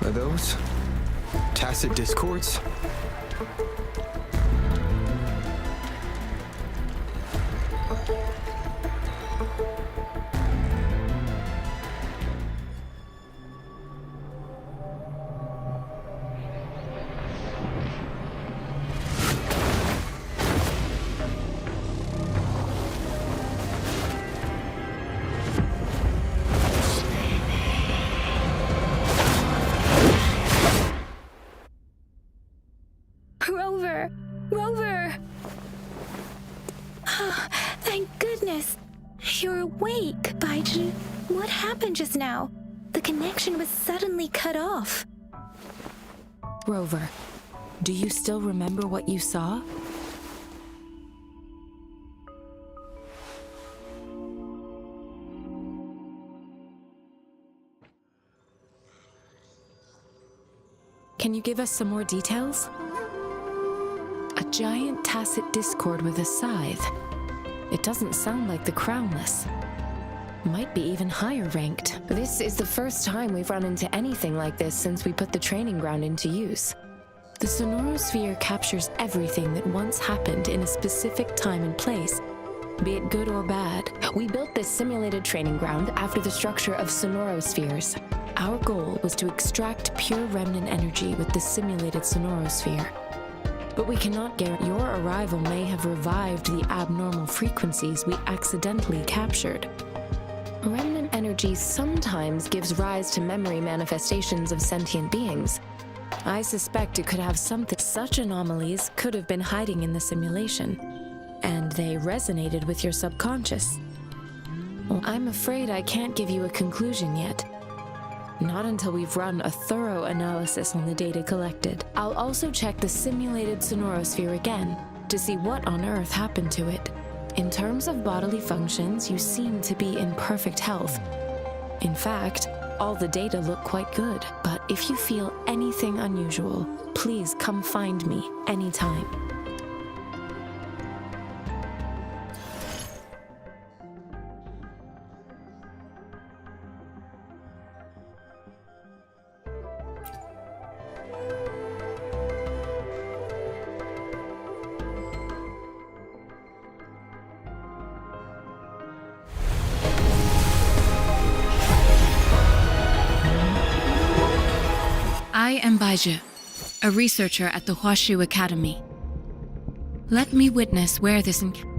Are those tacit discords? Rover! Rover! Thank goodness! You're awake, Baiju. What happened just now? The connection was suddenly cut off. Rover, do you still remember what you saw? Can you give us some more details? A giant tacit discord with a scythe. It doesn't sound like the Crownless. Might be even higher ranked. This is the first time we've run into anything like this since we put the training ground into use. The Sonorosphere captures everything that once happened in a specific time and place, be it good or bad. We built this simulated training ground after the structure of Sonorospheres. Our goal was to extract pure remnant energy with the simulated Sonorosphere. But we cannot guarantee your arrival may have revived the abnormal frequencies we accidentally captured. Remnant energy sometimes gives rise to memory manifestations of sentient beings. I suspect it could have something. Such anomalies could have been hiding in the simulation, and they resonated with your subconscious. Well, I'm afraid I can't give you a conclusion yet. Not until we've run a thorough analysis on the data collected. I'll also check the simulated Sonorosphere again to see what on earth happened to it. In terms of bodily functions, you seem to be in perfect health. In fact, all the data look quite good. But if you feel anything unusual, please come find me anytime. I am Baiju, a researcher at the Huashu Academy. Let me witness where this encounter.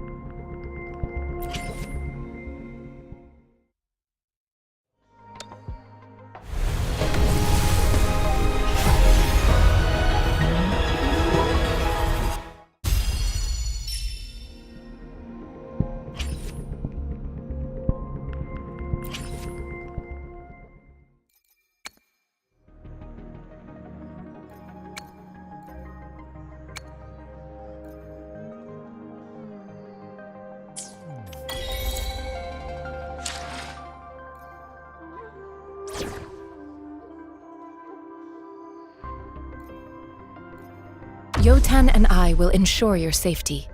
Yotan and I will ensure your safety.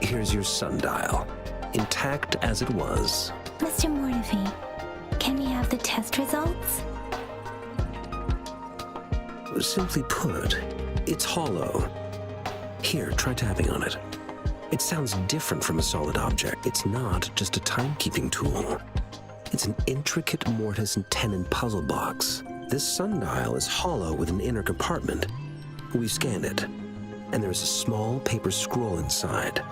Here's your sundial, intact as it was. Mr. Mornifee, can we have the test results? Simply put, it's hollow. Here, try tapping on it. It sounds different from a solid object. It's not just a timekeeping tool. It's an intricate mortise and tenon puzzle box. This sundial is hollow with an inner compartment. We scanned it, and there is a small paper scroll inside.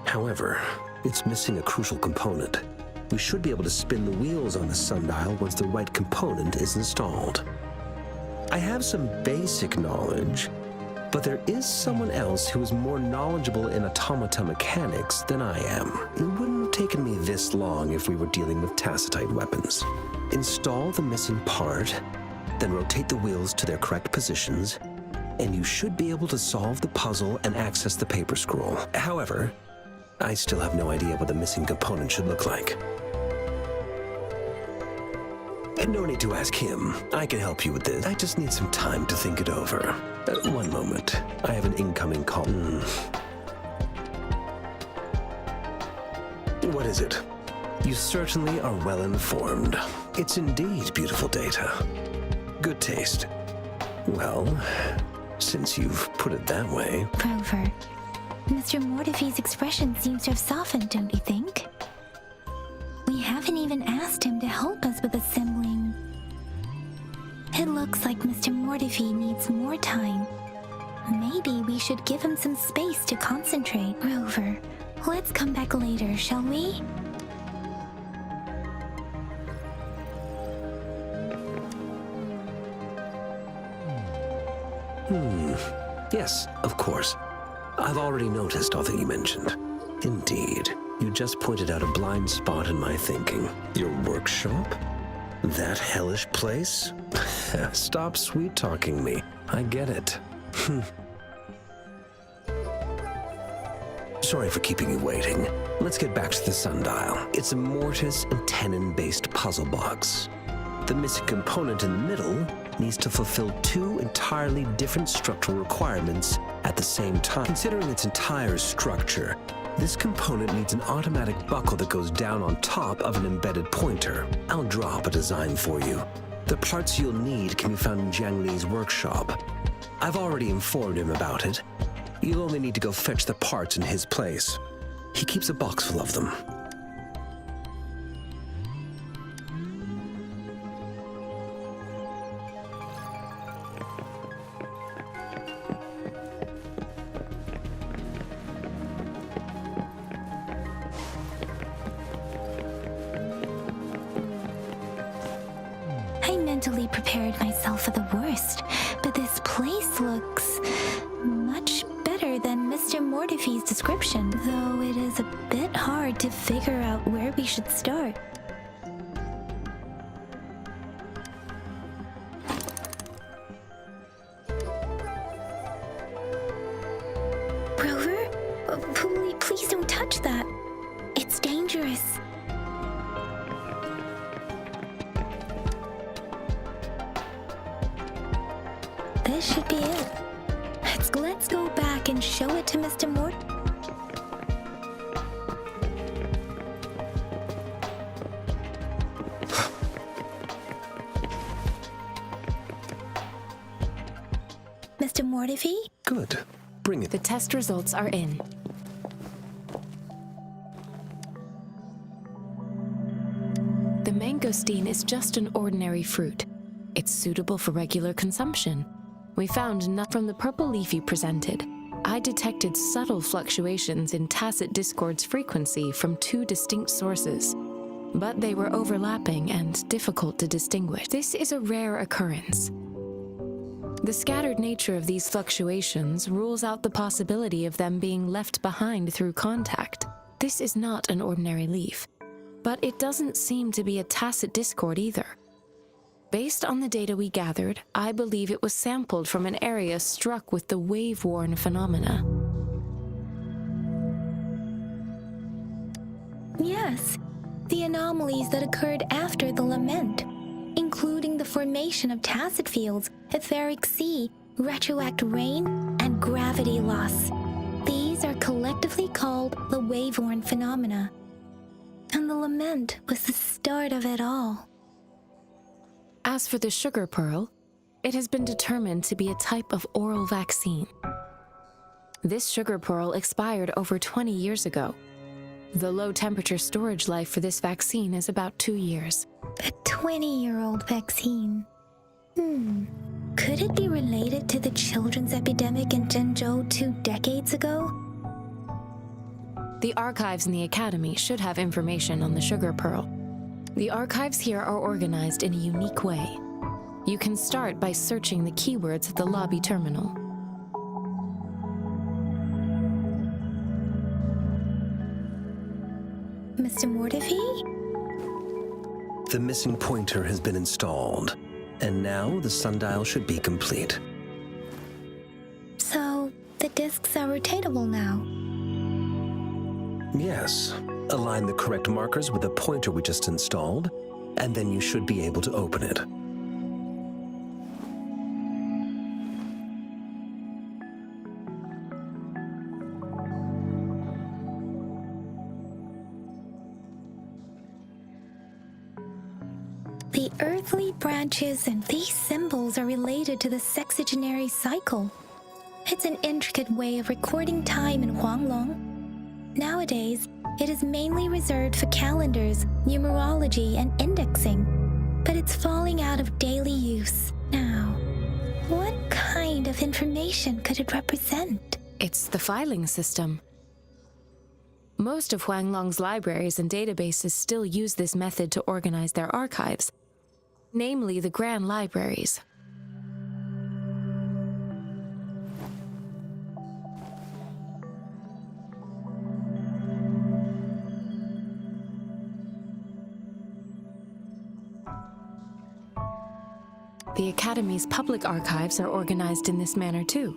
However, it's missing a crucial component. We should be able to spin the wheels on the sundial once the right component is installed. I have some basic knowledge, but there is someone else who is more knowledgeable in automata mechanics than I am. It wouldn't have taken me this long if we were dealing with tacitite weapons. Install the missing part, then rotate the wheels to their correct positions, and you should be able to solve the puzzle and access the paper scroll. However, I still have no idea what the missing component should look like. And no need to ask him. I can help you with this. I just need some time to think it over. One moment. I have an incoming call. What is it? You certainly are well informed. It's indeed beautiful data. Good taste. Well, since you've put it that way... Rover, Mr. Mortifee's expression seems to have softened, don't you think? We haven't even asked him to help us with assembling. It looks like Mr. Mortifee needs more time. Maybe we should give him some space to concentrate. Rover, let's come back later, shall we? Yes, of course. I've already noticed all that you mentioned. Indeed. You just pointed out a blind spot in my thinking. Your workshop? That hellish place? Stop sweet-talking me. I get it. Sorry for keeping you waiting. Let's get back to the sundial. It's a mortise and tenon-based puzzle box. The missing component in the middle needs to fulfill two entirely different structural requirements at the same time. Considering its entire structure, this component needs an automatic buckle that goes down on top of an embedded pointer. I'll drop a design for you. The parts you'll need can be found in Jiang Li's workshop. I've already informed him about it. You'll only need to go fetch the parts in his place. He keeps a box full of them. I mentally prepared myself for the worst, but this place looks much better than Mr. Mortifee's description, though it is a bit hard to figure out where we should start. Rover? Please don't touch that. It's dangerous. This should be it. Let's go back and show it to Mr. Mort. Mr. Mortifee? Good. Bring it. The test results are in. The mangosteen is just an ordinary fruit. It's suitable for regular consumption. We found none from the purple leaf you presented. I detected subtle fluctuations in tacit discord's frequency from two distinct sources, but they were overlapping and difficult to distinguish. This is a rare occurrence. The scattered nature of these fluctuations rules out the possibility of them being left behind through contact. This is not an ordinary leaf, but it doesn't seem to be a tacit discord either. Based on the data we gathered, I believe it was sampled from an area struck with the wave-worn phenomena. Yes, the anomalies that occurred after the Lament, including the formation of tacit fields, etheric sea, retroact rain, and gravity loss. These are collectively called the wave-worn phenomena. And the Lament was the start of it all. As for the sugar pearl, It has been determined to be a type of oral vaccine. This sugar pearl expired over 20 years ago. The low-temperature storage life for this vaccine is about 2 years. A 20-year-old vaccine. Could it be related to the children's epidemic in Zhengzhou 2 decades ago? The archives in the Academy should have information on the sugar pearl. The archives here are organized in a unique way. You can start by searching the keywords at the lobby terminal. Mr. Mortefi? The missing pointer has been installed, and now the sundial should be complete. So, the discs are rotatable now? Yes. Align the correct markers with the pointer we just installed, and then you should be able to open it. The earthly branches and these symbols are related to the sexagenary cycle. It's an intricate way of recording time in Huanglong. Nowadays, it is mainly reserved for calendars, numerology, and indexing, but it's falling out of daily use now. What kind of information could it represent? It's the filing system. Most of Huanglong's libraries and databases still use this method to organize their archives, namely the Grand Libraries. The Academy's public archives are organized in this manner too.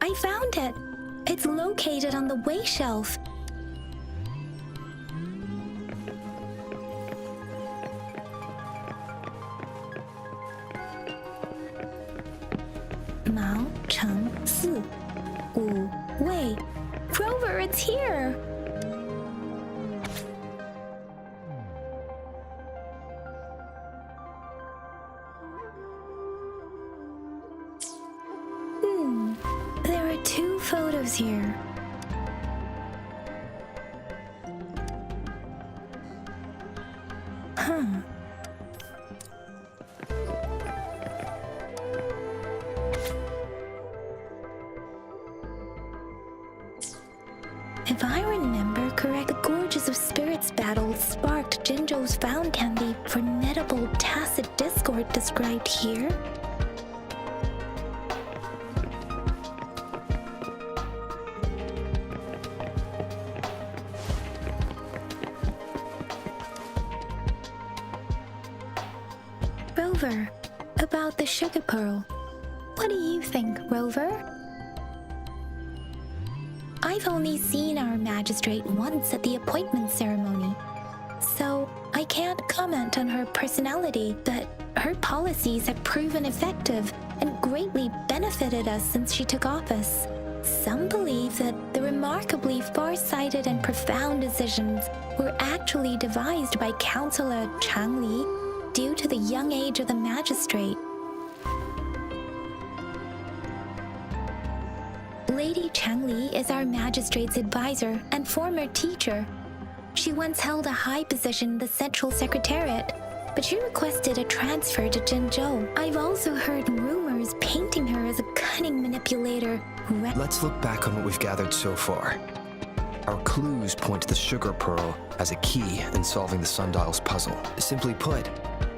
I found it! It's located on the way shelf. Mao Cheng Si Wu Wei. Rover, it's here! There are 2 photos here. If I remember correct, the Gorges of Spirits battle sparked Jinzhou's found can be formidable tacit discord described here. Rover, about the sugar pearl. What do you think, Rover? I've only seen our magistrate once at the appointment ceremony, so I can't comment on her personality, but her policies have proven effective and greatly benefited us since she took office. Some believe that the remarkably far-sighted and profound decisions were actually devised by Councillor Chang Li due to the young age of the magistrate. Lady Chang Li is our magistrate's advisor and former teacher. She once held a high position in the Central Secretariat, but she requested a transfer to Zhengzhou. I've also heard rumors painting her as a cunning manipulator who... Let's look back on what we've gathered so far. Our clues point to the sugar pearl as a key in solving the sundial's puzzle. Simply put,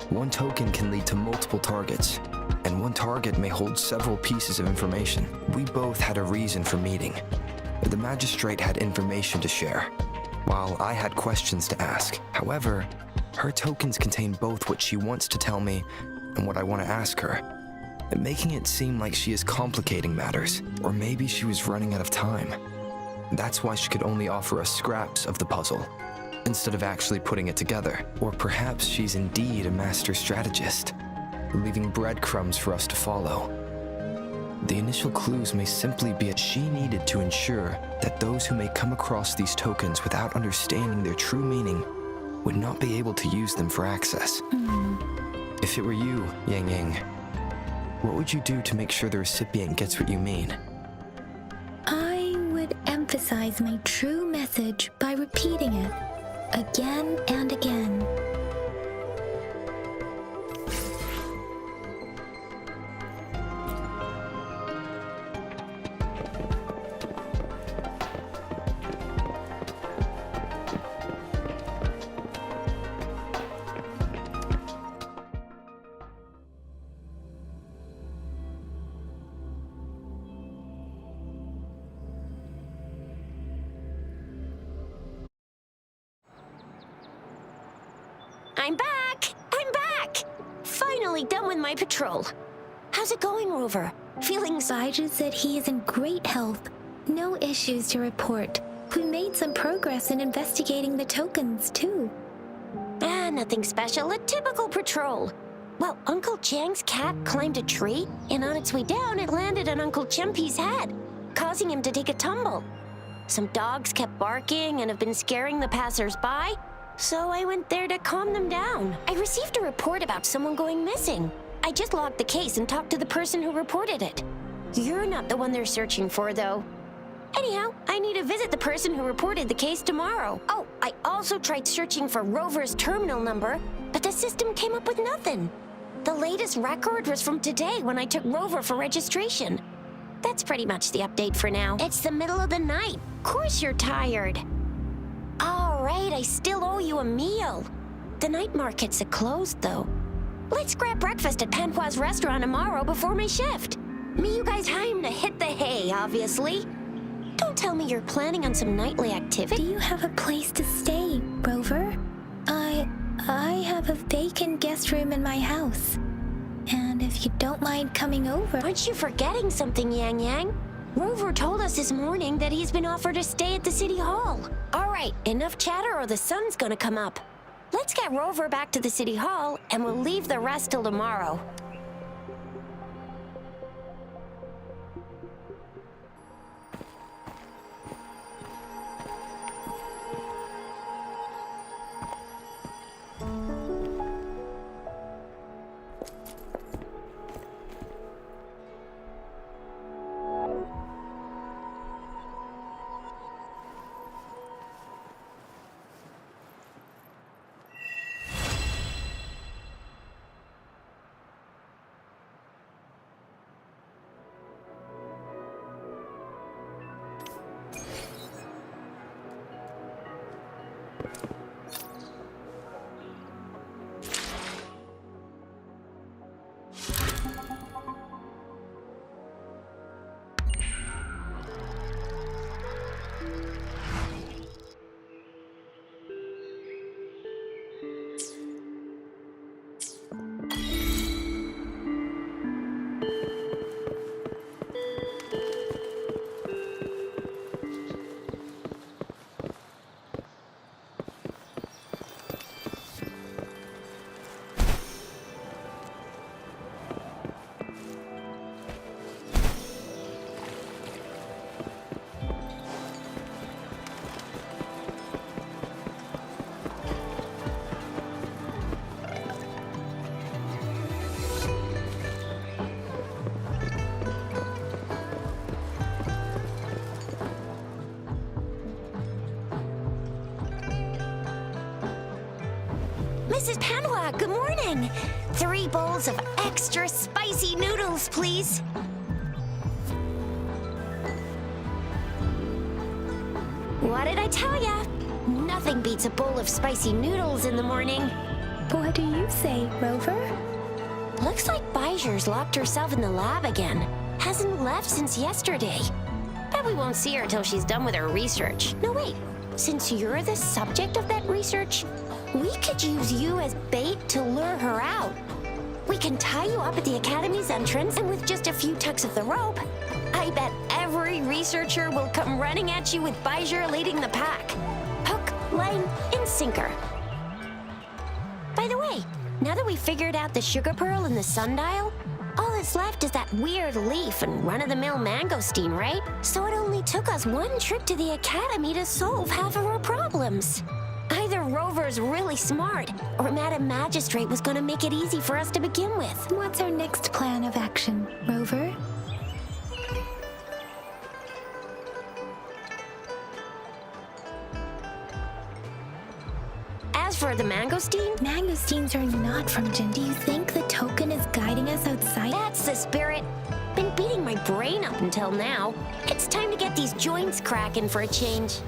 one token can lead to multiple targets, and one target may hold several pieces of information. We both had a reason for meeting. The magistrate had information to share, while I had questions to ask. However, her tokens contain both what she wants to tell me and what I want to ask her, making it seem like she is complicating matters, or maybe she was running out of time. That's why she could only offer us scraps of the puzzle. instead of actually putting it together. Or perhaps she's indeed a master strategist, leaving breadcrumbs for us to follow. The initial clues may simply be that she needed to ensure that those who may come across these tokens without understanding their true meaning would not be able to use them for access. If it were you, Yang Yang, what would you do to make sure the recipient gets what you mean? I would emphasize my true message by repeating it again and again. I'm back! I'm back! Finally done with my patrol. How's it going, Rover? Feeling Baiju said he is in great health. No issues to report. We made some progress in investigating the tokens, too. nothing special, a typical patrol. Well, Uncle Chang's cat climbed a tree, and on its way down, it landed on Uncle Chimpi's head, causing him to take a tumble. Some dogs kept barking and have been scaring the passers-by, so I went there to calm them down. I received a report about someone going missing. I just logged the case and talked to the person who reported it. You're not the one they're searching for, though. Anyhow, I need to visit the person who reported the case tomorrow. Oh, I also tried searching for Rover's terminal number, but the system came up with nothing. The latest record was from today when I took Rover for registration. That's pretty much the update for now. It's the middle of the night. Of course you're tired. All right, I still owe you a meal. The night markets are closed, though. Let's grab breakfast at Panhua's restaurant tomorrow before my shift. Me, you guys time to hit the hay, obviously. Don't tell me you're planning on some nightly activity. Do you have a place to stay, Rover? I have a vacant guest room in my house. And if you don't mind coming over... Aren't you forgetting something, Yang Yang? Rover told us this morning that he's been offered a stay at the City Hall. All right, enough chatter or the sun's gonna come up. Let's get Rover back to the City Hall, and we'll leave the rest till tomorrow. Mrs. Panhua, good morning. 3 bowls of extra spicy noodles, please. What did I tell ya? Nothing beats a bowl of spicy noodles in the morning. What do you say, Rover? Looks like Baiju's locked herself in the lab again. Hasn't left since yesterday. Bet we won't see her till she's done with her research. No, wait. Since you're the subject of that research, we could use you as bait to lure her out. We can tie you up at the Academy's entrance, and with just a few tugs of the rope, I bet every researcher will come running at you with Baiju leading the pack. Hook, line and sinker. By the way, now that we figured out the sugar pearl and the sundial, all that's left is that weird leaf and run-of-the-mill mangosteen, right? So it only took us one trip to the academy to solve half of our problems. Either Rover's really smart, or Madam Magistrate was gonna make it easy for us to begin with. What's our next plan of action, Rover? As for the mangosteen, Mangosteens are not from Jin. Do you think the token is guiding us outside? that's the spirit. Been beating my brain up until now. It's time to get these joints cracking for a change.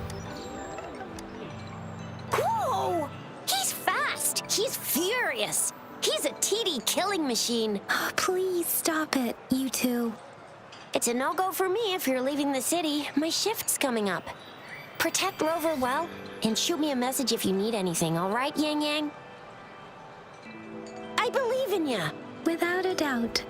Whoa! He's fast! He's furious! He's a TD killing machine. Oh, please stop it, you two. It's a no-go for me if you're leaving the city. My shift's coming up. Protect Rover well, and shoot me a message if you need anything, all right, Yang Yang? I believe in ya! Without a doubt.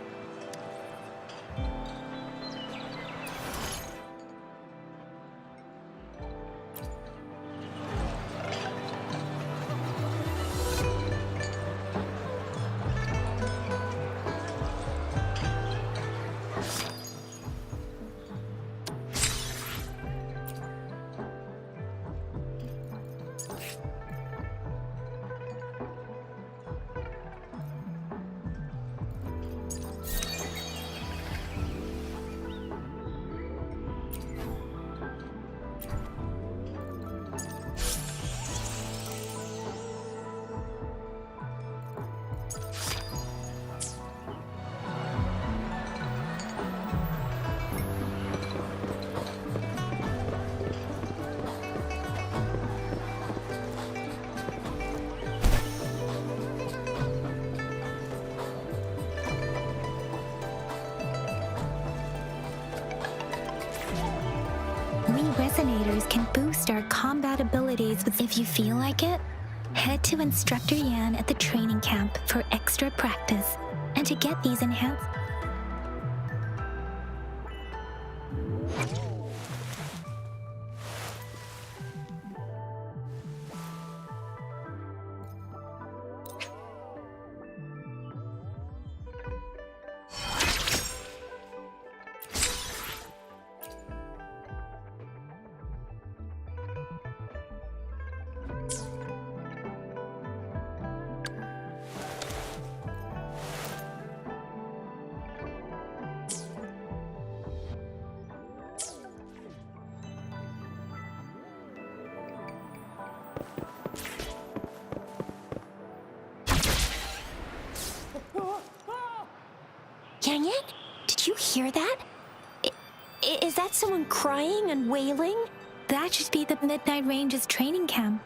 We Resonators can boost our combat abilities if you feel like it. Head to Instructor Yan at the training camp for extra practice and to get these enhanced. Yang Yang, did you hear that? Is that someone crying and wailing? That should be the Midnight Range's training camp.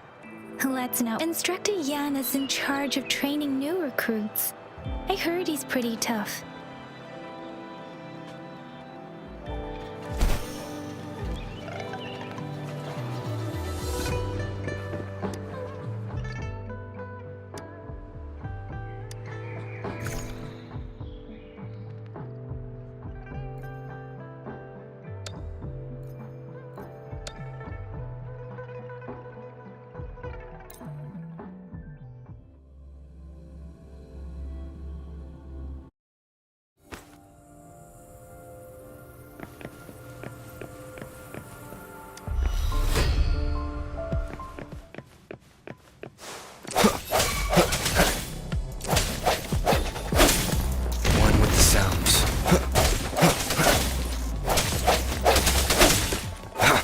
Let's know. Instructor Yan is in charge of training new recruits. I heard he's pretty tough.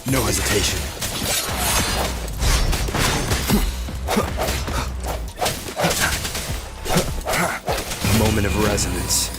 No hesitation. Moment of resonance.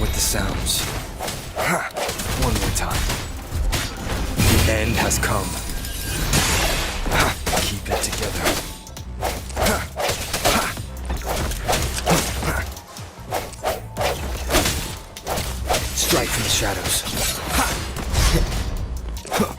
with the sounds. Ha! One more time. The end has come. Ha! Keep it together. Ha! Ha! Ha! Strike from the shadows. Ha! Ha!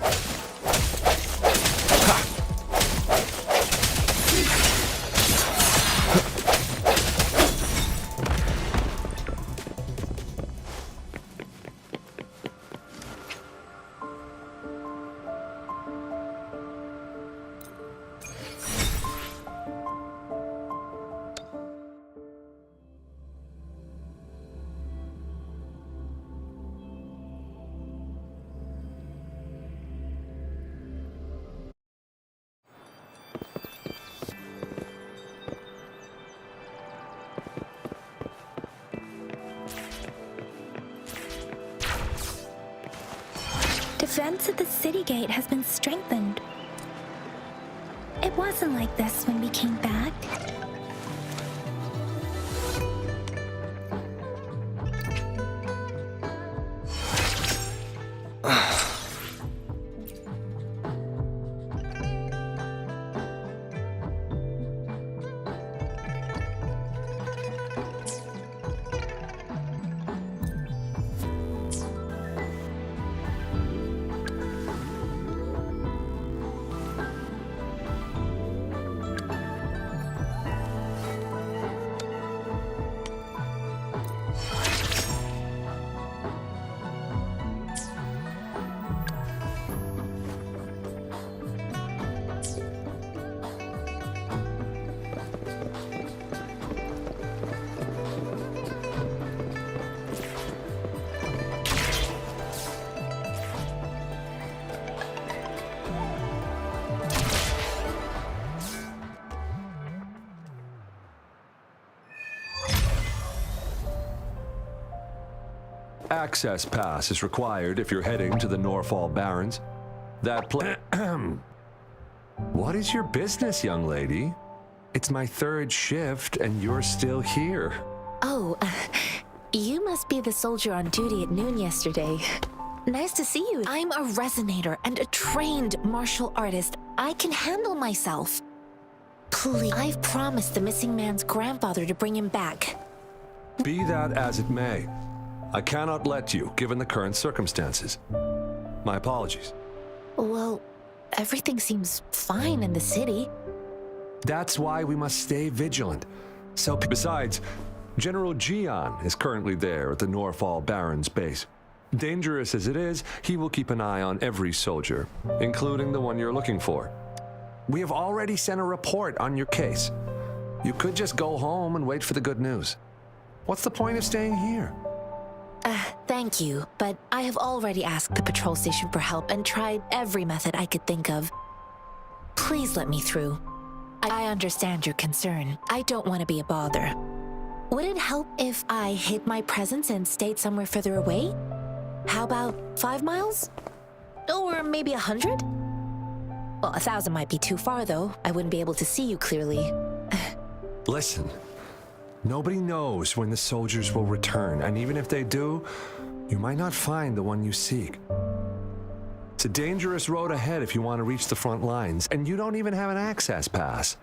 Defense at the city gate has been strengthened. It wasn't like this when we came back. Access pass is required if you're heading to the Norfall Barrens. What is your business, young lady? It's my third shift and you're still here. Oh, you must be the soldier on duty at noon yesterday. Nice to see you. I'm a resonator and a trained martial artist. I can handle myself. Please, I've promised the missing man's grandfather to bring him back. Be that as it may, I cannot let you, given the current circumstances. My apologies. Well, everything seems fine in the city. That's why we must stay vigilant. Besides, General Gian is currently there at the Norfall Barrens base. Dangerous as it is, he will keep an eye on every soldier, including the one you're looking for. We have already sent a report on your case. You could just go home and wait for the good news. What's the point of staying here? Thank you, but I have already asked the patrol station for help and tried every method I could think of. Please let me through. I understand your concern. I don't want to be a bother. Would it help if I hid my presence and stayed somewhere further away? How about 5 miles? Or maybe 100? Well, 1,000 might be too far, though. I wouldn't be able to see you clearly. Listen. Nobody knows when the soldiers will return, and even if they do, you might not find the one you seek. It's a dangerous road ahead if you want to reach the front lines, and you don't even have an access pass.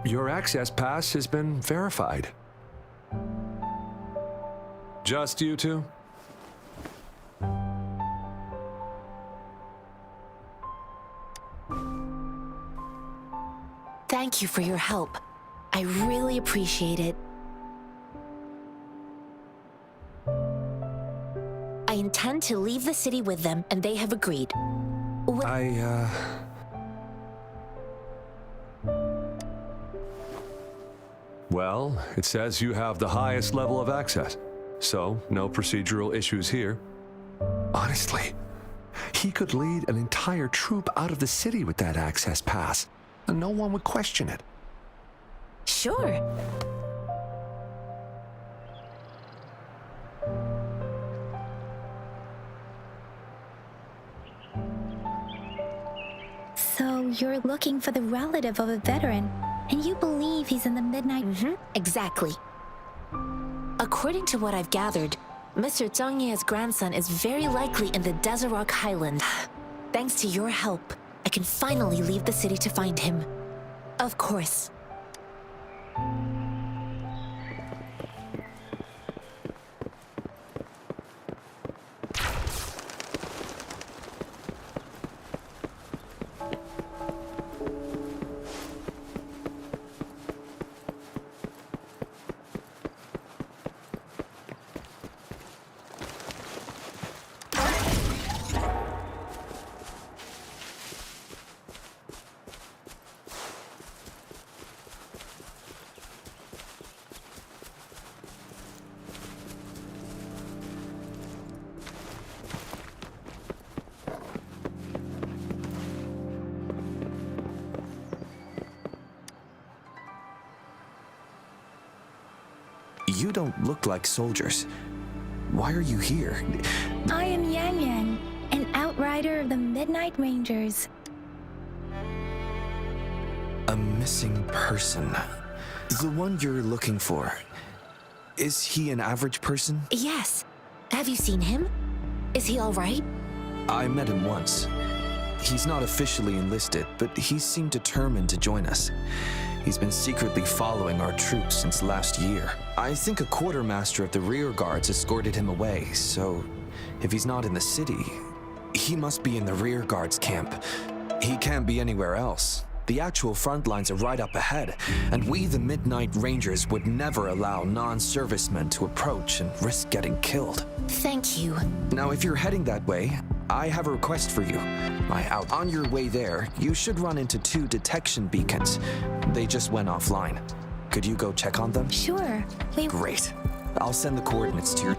Your access pass has been verified. Just you two? Thank you for your help. I really appreciate it. I intend to leave the city with them, and they have agreed. Well, it says you have the highest level of access, so no procedural issues here. Honestly, he could lead an entire troop out of the city with that access pass, and no one would question it. Sure. So you're looking for the relative of a veteran, and you believe he's in the Midnight... Exactly. According to what I've gathered, Mr. Zhang Ye's grandson is very likely in the Desert Highland. Thanks to your help, I can finally leave the city to find him. Of course. You don't look like soldiers. Why are you here? I am Yang Yang, an outrider of the Midnight Rangers. A missing person. The one you're looking for. Is he an average person? Yes. Have you seen him? Is he all right? I met him once. He's not officially enlisted, but he seemed determined to join us. He's been secretly following our troops since last year. I think a quartermaster of the rear guards escorted him away, so if he's not in the city, he must be in the rear guards camp. He can't be anywhere else. The actual front lines are right up ahead, and we, the Midnight Rangers, would never allow non-servicemen to approach and risk getting killed. Thank you. Now, if you're heading that way, I have a request for you. On your way there, you should run into 2 detection beacons. They just went offline. Could you go check on them? Sure. Great. I'll send the coordinates to your...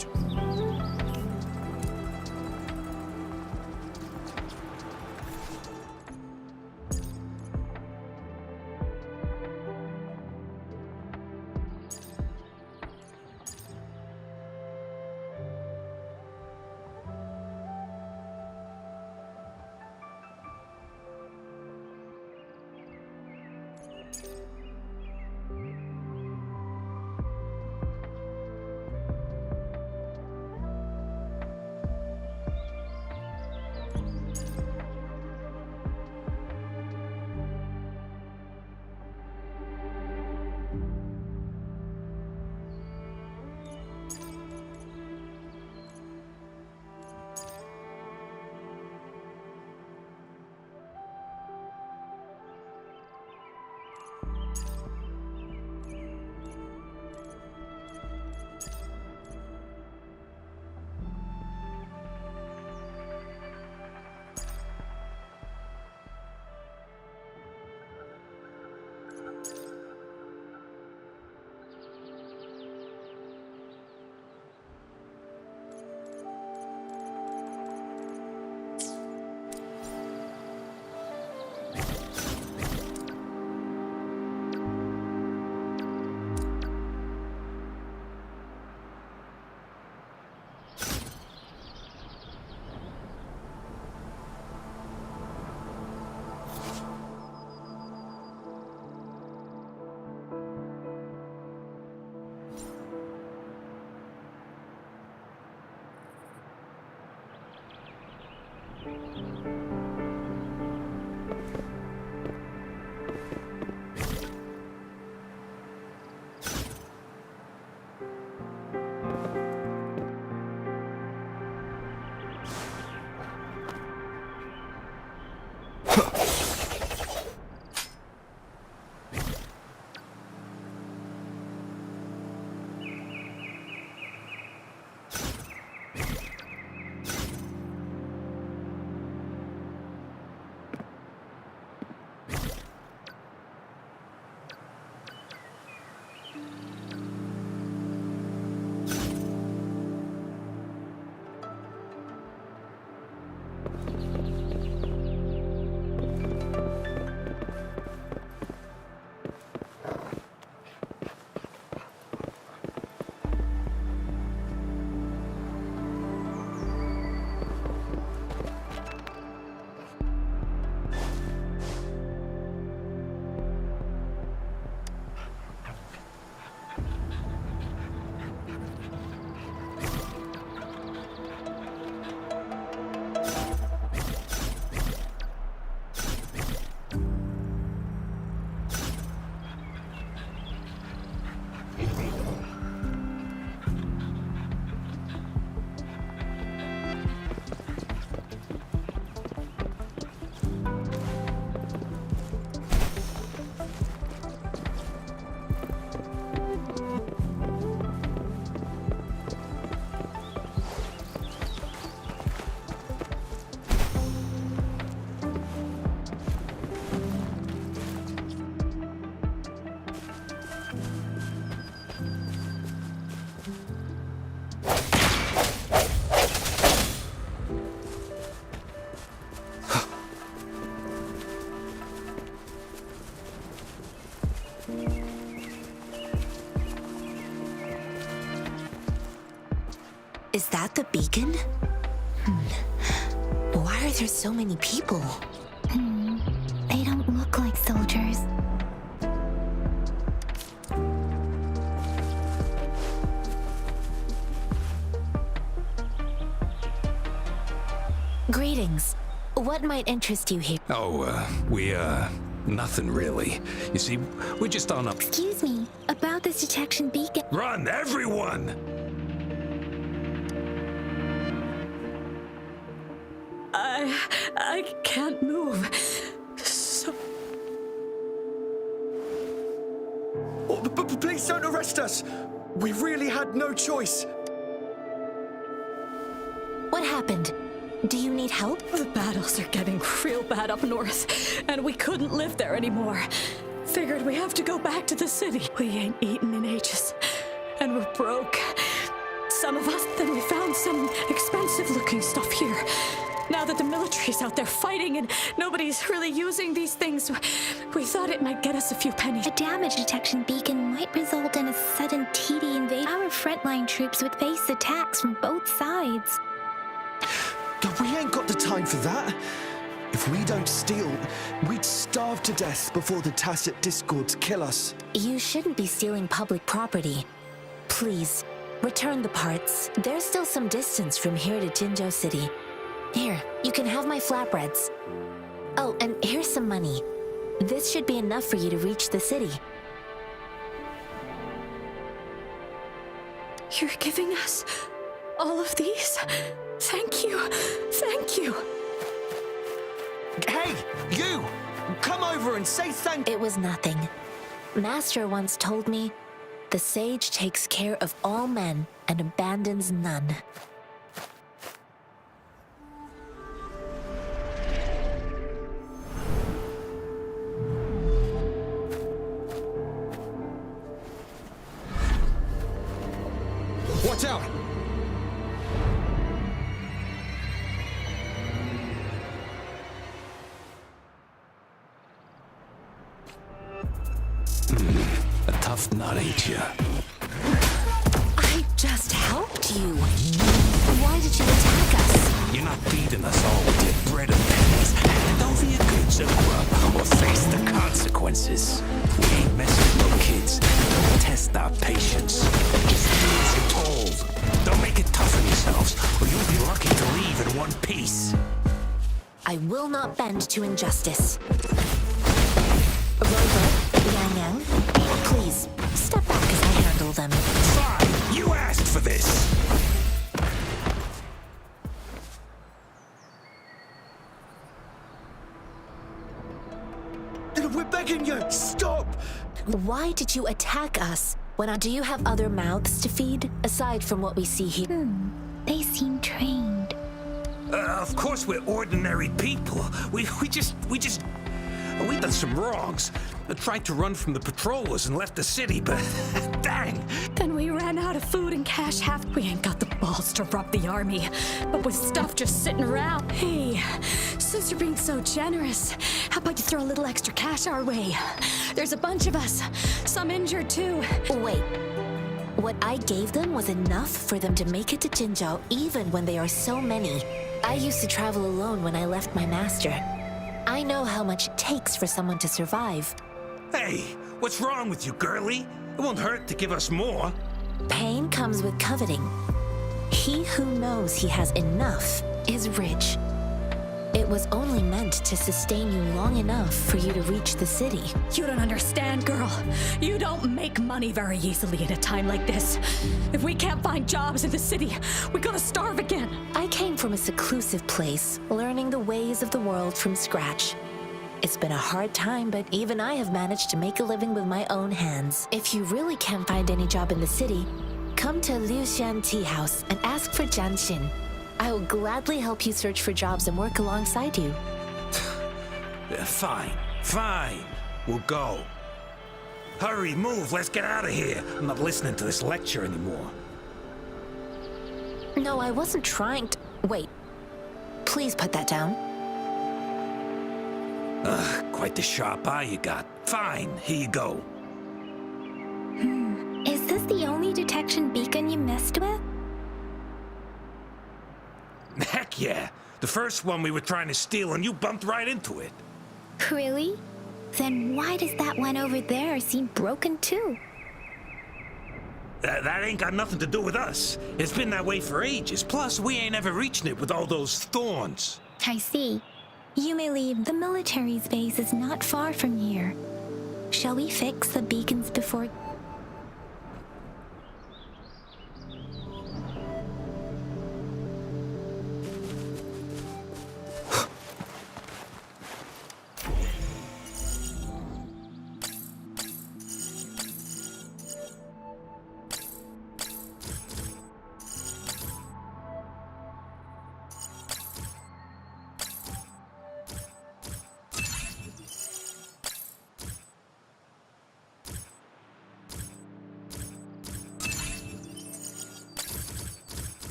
that the beacon? Why are there so many people? They don't look like soldiers. Greetings. What might interest you here? Nothing really. You see, we're just on a... Excuse me, about this detection beacon. Run, everyone! I can't move. So... Please don't arrest us! We really had no choice. What happened? Do you need help? The battles are getting real bad up north, and we couldn't live there anymore. Figured we have to go back to the city. We ain't eaten in ages, and we're broke. Some of us, then we found some expensive-looking stuff here. Now that the military's out there fighting and nobody's really using these things, we thought it might get us a few pennies. A damage detection beacon might result in a sudden TD invasion. Our frontline troops would face attacks from both sides. We ain't got the time for that. If we don't steal, we'd starve to death before the tacit discords kill us. You shouldn't be stealing public property. Please, return the parts. There's still some distance from here to Jinzhou City. Here, you can have my flatbreads. Oh, and here's some money. This should be enough for you to reach the city. You're giving us all of these? Thank you. Thank you. Hey, you! Come over and say thank you. It was nothing. Master once told me, the sage takes care of all men and abandons none. Watch out! A tough nut, ain't ya? I just helped you. Why did you attack us? You're not feeding us all with your bread and pennies. Hand over your goods and grub, or face the consequences. We ain't messing with no kids. Don't test our patience. Just do as you're told. Don't make it tough on yourselves, or you'll be lucky to leave in one piece. I will not bend to injustice. Rover, Yang, please, step back as I handle them. Fine, you asked for this. We're begging you, stop! Why did you attack us? Do you have other mouths to feed, aside from what we see here? They seem trained. Of course we're ordinary people. We done some wrongs. I tried to run from the patrollers and left the city, but dang. Then we ran out of food and cash. We ain't got the balls to rob the army, but with stuff just sitting around. Hey, since you're being so generous, how about you throw a little extra cash our way? There's a bunch of us, some injured too. Wait, what I gave them was enough for them to make it to Jinzhou, even when they are so many. I used to travel alone when I left my master. I know how much it takes for someone to survive. Hey, what's wrong with you, girlie? It won't hurt to give us more. Pain comes with coveting. He who knows he has enough is rich. It was only meant to sustain you long enough for you to reach the city. You don't understand, girl. You don't make money very easily at a time like this. If we can't find jobs in the city, we're gonna starve again. I came from a seclusive place, learning the ways of the world from scratch. It's been a hard time, but even I have managed to make a living with my own hands. If you really can't find any job in the city, come to Liuxian Tea House and ask for Jian Xin. I will gladly help you search for jobs and work alongside you. Fine. We'll go. Hurry, move, let's get out of here. I'm not listening to this lecture anymore. No, I wasn't trying to... Wait. Please put that down. Quite the sharp eye you got. Fine, here you go. Is this the only detection beacon you messed with? yeah. The first one we were trying to steal and you bumped right into it. Really? Then why does that one over there seem broken too? That ain't got nothing to do with us. It's been that way for ages. Plus, we ain't ever reaching it with all those thorns. I see. You may leave. The military's base is not far from here. Shall we fix the beacons before...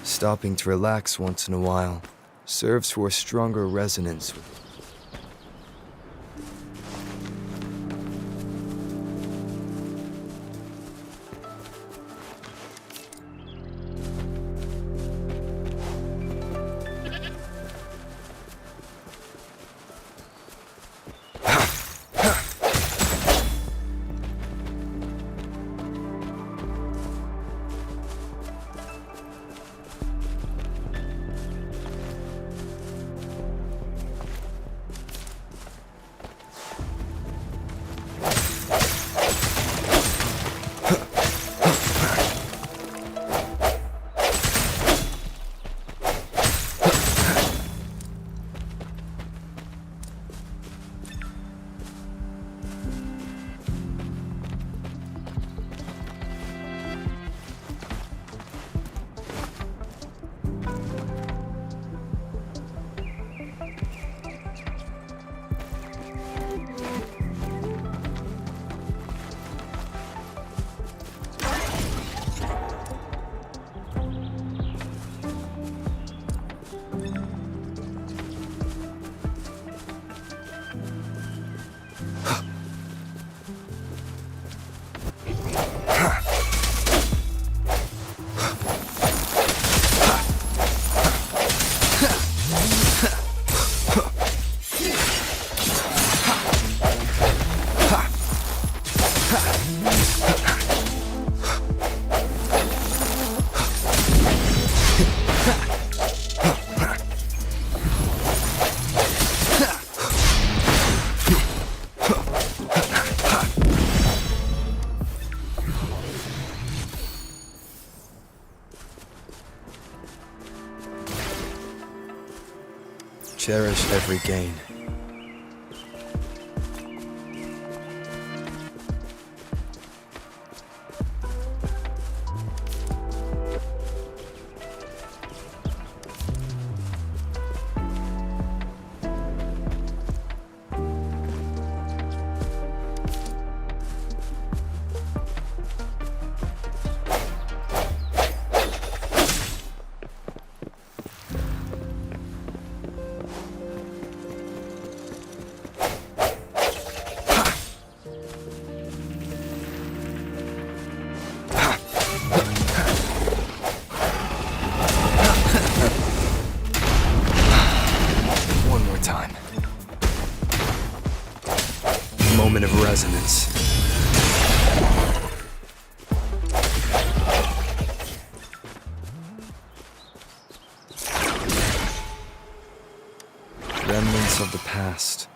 Stopping to relax once in a while serves for a stronger resonance with it. Cherish every gain. Moment of resonance. Remnants of the past.